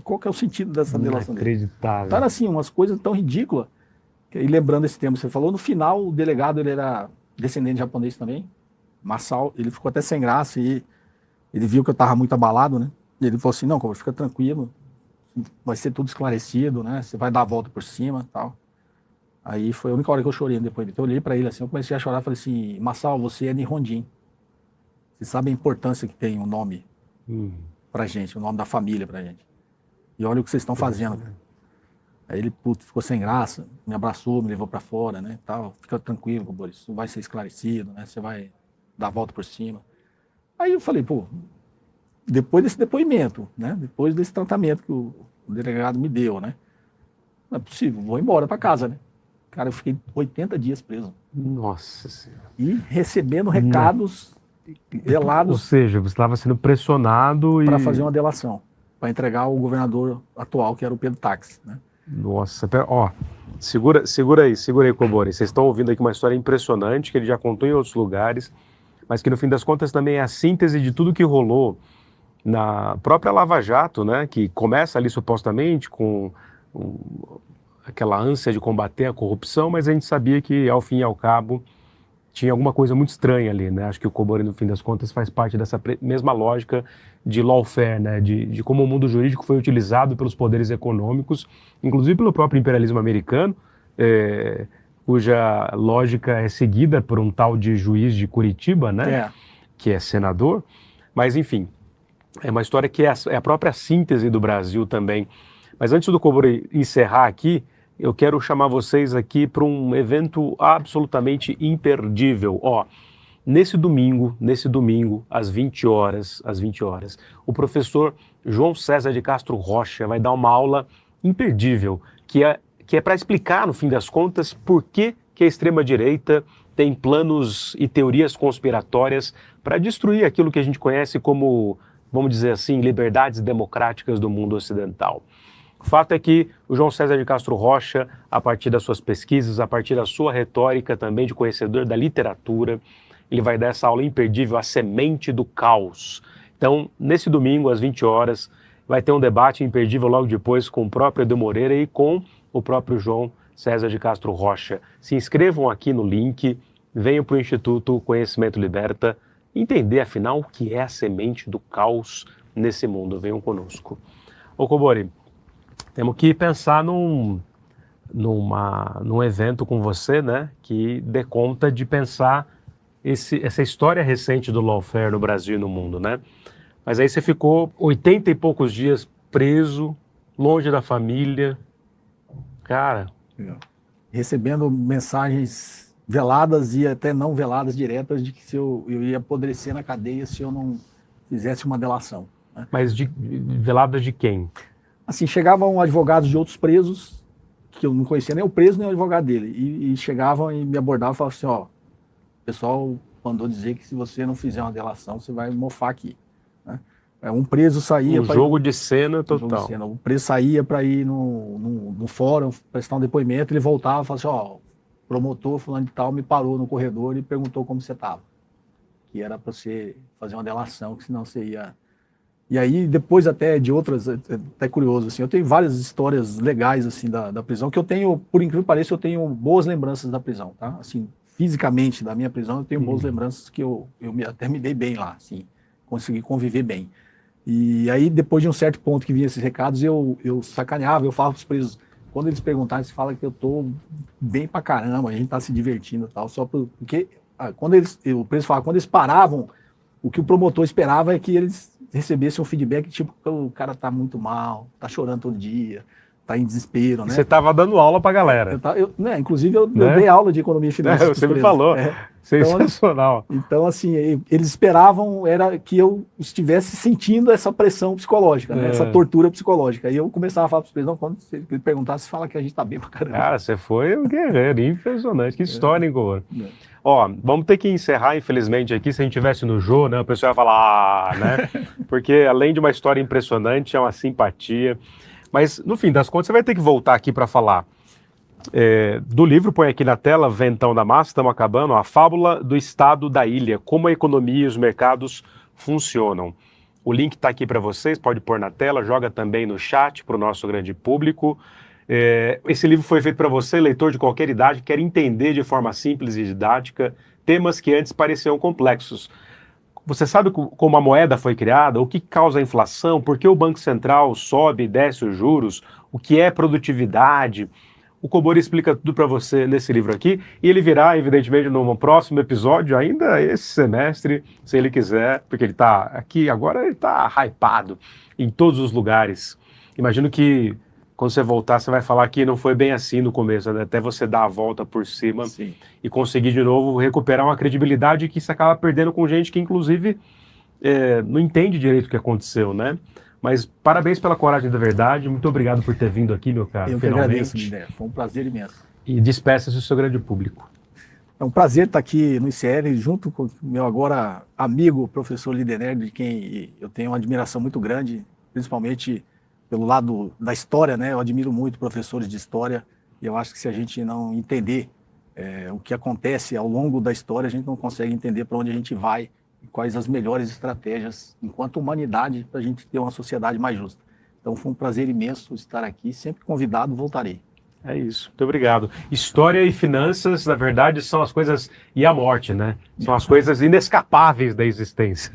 Qual que é o sentido dessa delação dele? Inacreditável. Então, era assim, umas coisas tão ridículas. E lembrando esse termo que você falou, no final o delegado ele era descendente japonês também, Masao, ele ficou até sem graça e ele viu que eu estava muito abalado, né? E ele falou assim, não, fica tranquilo, vai ser tudo esclarecido, né? Você vai dar a volta por cima e tal. Aí foi a única hora que eu chorei depois. Então eu olhei para ele assim, eu comecei a chorar e falei assim, Masao, você é Nihonjin. Vocês sabem a importância que tem o nome pra gente, o nome da família pra gente. E olha o que vocês estão fazendo, cara. Aí ele, ficou sem graça, me abraçou, me levou pra fora, né, tal. Fica tranquilo, Boris, isso vai ser esclarecido, né, você vai dar a volta por cima. Aí eu falei, pô, depois desse depoimento, né, depois desse tratamento que o delegado me deu, né, não é possível, vou embora pra casa, né. Cara, eu fiquei 80 dias preso. Nossa Senhora. E recebendo recados Ou delados seja, você estava sendo pressionado para e... fazer uma delação, para entregar ao governador atual, que era o Pedro Táxi, né. Nossa, ó, segura aí, Cobori. Vocês estão ouvindo aqui uma história impressionante que ele já contou em outros lugares, mas que no fim das contas também é a síntese de tudo que rolou na própria Lava Jato, né? Que começa ali supostamente com aquela ânsia de combater a corrupção, mas a gente sabia que ao fim e ao cabo tinha alguma coisa muito estranha ali, né? Acho que o Cobori, no fim das contas, faz parte dessa mesma lógica de lawfare, né? De como o mundo jurídico foi utilizado pelos poderes econômicos, inclusive pelo próprio imperialismo americano, cuja lógica é seguida por um tal de juiz de Curitiba, né? Que é senador. Mas, enfim, é uma história que é a própria síntese do Brasil também. Mas antes do Cobori encerrar aqui, eu quero chamar vocês aqui para um evento absolutamente imperdível. Ó, nesse domingo, às 20 horas, o professor João César de Castro Rocha vai dar uma aula imperdível, que é para explicar, no fim das contas, por que a extrema-direita tem planos e teorias conspiratórias para destruir aquilo que a gente conhece como, vamos dizer assim, liberdades democráticas do mundo ocidental. O fato é que o João César de Castro Rocha, a partir das suas pesquisas, a partir da sua retórica também de conhecedor da literatura, ele vai dar essa aula imperdível, A Semente do Caos. Então, nesse domingo, às 20 horas, vai ter um debate imperdível logo depois com o próprio Edu Moreira e com o próprio João César de Castro Rocha. Se inscrevam aqui no link, venham para o Instituto Conhecimento Liberta entender, afinal, o que é a semente do caos nesse mundo. Venham conosco. Ô, Cobori, temos que pensar num evento com você, né, que dê conta de pensar essa história recente do lawfare no Brasil e no mundo, né? Mas aí você ficou 80 e poucos dias preso, longe da família, cara. Recebendo mensagens veladas e até não veladas diretas de que se eu ia apodrecer na cadeia se eu não fizesse uma delação, né? Mas veladas de quem? Assim, chegavam advogados de outros presos, que eu não conhecia nem o preso nem o advogado dele, e chegavam e me abordavam e falavam assim, ó, o pessoal mandou dizer que se você não fizer uma delação, você vai mofar aqui, né? Um preso saía... Um jogo de cena total. O preso saía para ir no fórum, prestar um depoimento, ele voltava e falava assim, ó, o promotor fulano de tal me parou no corredor e perguntou como você estava. Que era para você fazer uma delação, que senão você ia... E aí, depois até de outras, até curioso, assim, eu tenho várias histórias legais, assim, da prisão, que eu tenho, por incrível que pareça, eu tenho boas lembranças da prisão, tá? Assim, fisicamente, da minha prisão, eu tenho boas lembranças que eu até me dei bem lá, assim, consegui conviver bem. E aí, depois de um certo ponto que vinha esses recados, eu sacaneava, eu falava para os presos, quando eles perguntarem, eles falam que eu tô bem pra caramba, a gente tá se divertindo e tal, só porque quando o preso falava, quando eles paravam, o que o promotor esperava é que eles recebessem um feedback tipo, o cara tá muito mal, tá chorando todo dia, tá em desespero, né? Você tava dando aula pra galera. Inclusive eu dei aula de economia e finanças. Você me falou. Sensacional. Então, assim, eles esperavam era que eu estivesse sentindo essa pressão psicológica, né? Essa tortura psicológica. Aí eu começava a falar para os presos, quando ele perguntasse, fala que a gente tá bem pra caramba. Cara, você foi um guerreiro, impressionante. Que história, hein, Cobori? Ó, vamos ter que encerrar, infelizmente, aqui. Se a gente estivesse no Jô, né, o pessoal ia falar, né? Porque além de uma história impressionante, é uma simpatia. Mas, no fim das contas, você vai ter que voltar aqui para falar do livro, põe aqui na tela, Ventão da Massa, estamos acabando, A Fábula do Estado da Ilha, como a economia e os mercados funcionam. O link está aqui para vocês, pode pôr na tela, joga também no chat para o nosso grande público. Esse livro foi feito para você, leitor de qualquer idade, que quer entender de forma simples e didática temas que antes pareciam complexos. Você sabe como a moeda foi criada, o que causa a inflação, por que o Banco Central sobe e desce os juros, o que é produtividade, O Kobori explica tudo para você nesse livro aqui, e ele virá, evidentemente, num próximo episódio, ainda esse semestre, se ele quiser, porque ele está aqui agora, ele está hypado em todos os lugares. Imagino que quando você voltar, você vai falar que não foi bem assim no começo, né? Até você dar a volta por cima. Sim. E conseguir de novo recuperar uma credibilidade que você acaba perdendo com gente que, inclusive, não entende direito o que aconteceu, né? Mas parabéns pela coragem da verdade, muito obrigado por ter vindo aqui, meu caro. Eu que agradeço, Lider. Foi um prazer imenso. E despeça-se do seu grande público. É um prazer estar aqui no ICL, junto com o meu agora amigo, professor Lidenerd, de quem eu tenho uma admiração muito grande, principalmente pelo lado da história, né? Eu admiro muito professores de história, e eu acho que se a gente não entender o que acontece ao longo da história, a gente não consegue entender para onde a gente vai e quais as melhores estratégias, enquanto humanidade, para a gente ter uma sociedade mais justa. Então foi um prazer imenso estar aqui, sempre convidado, voltarei. É isso, muito obrigado. História e finanças, na verdade, são as coisas... E a morte, né? São as coisas inescapáveis da existência.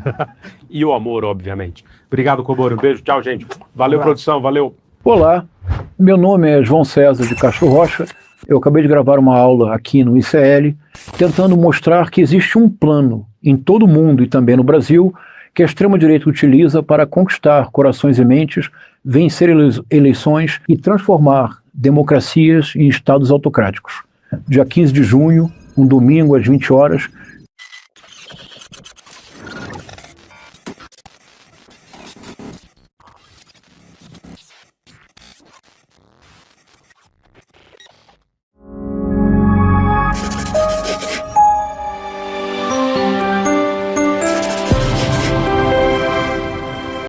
E o amor, obviamente. Obrigado, Kobori. Um beijo. Tchau, gente. Valeu, produção. Valeu. Olá, meu nome é João César de Castro Rocha. Eu acabei de gravar uma aula aqui no ICL, tentando mostrar que existe um plano em todo o mundo e também no Brasil que a extrema-direita utiliza para conquistar corações e mentes, vencer eleições e transformar democracias em estados autocráticos. Dia 15 de junho, um domingo às 20 horas,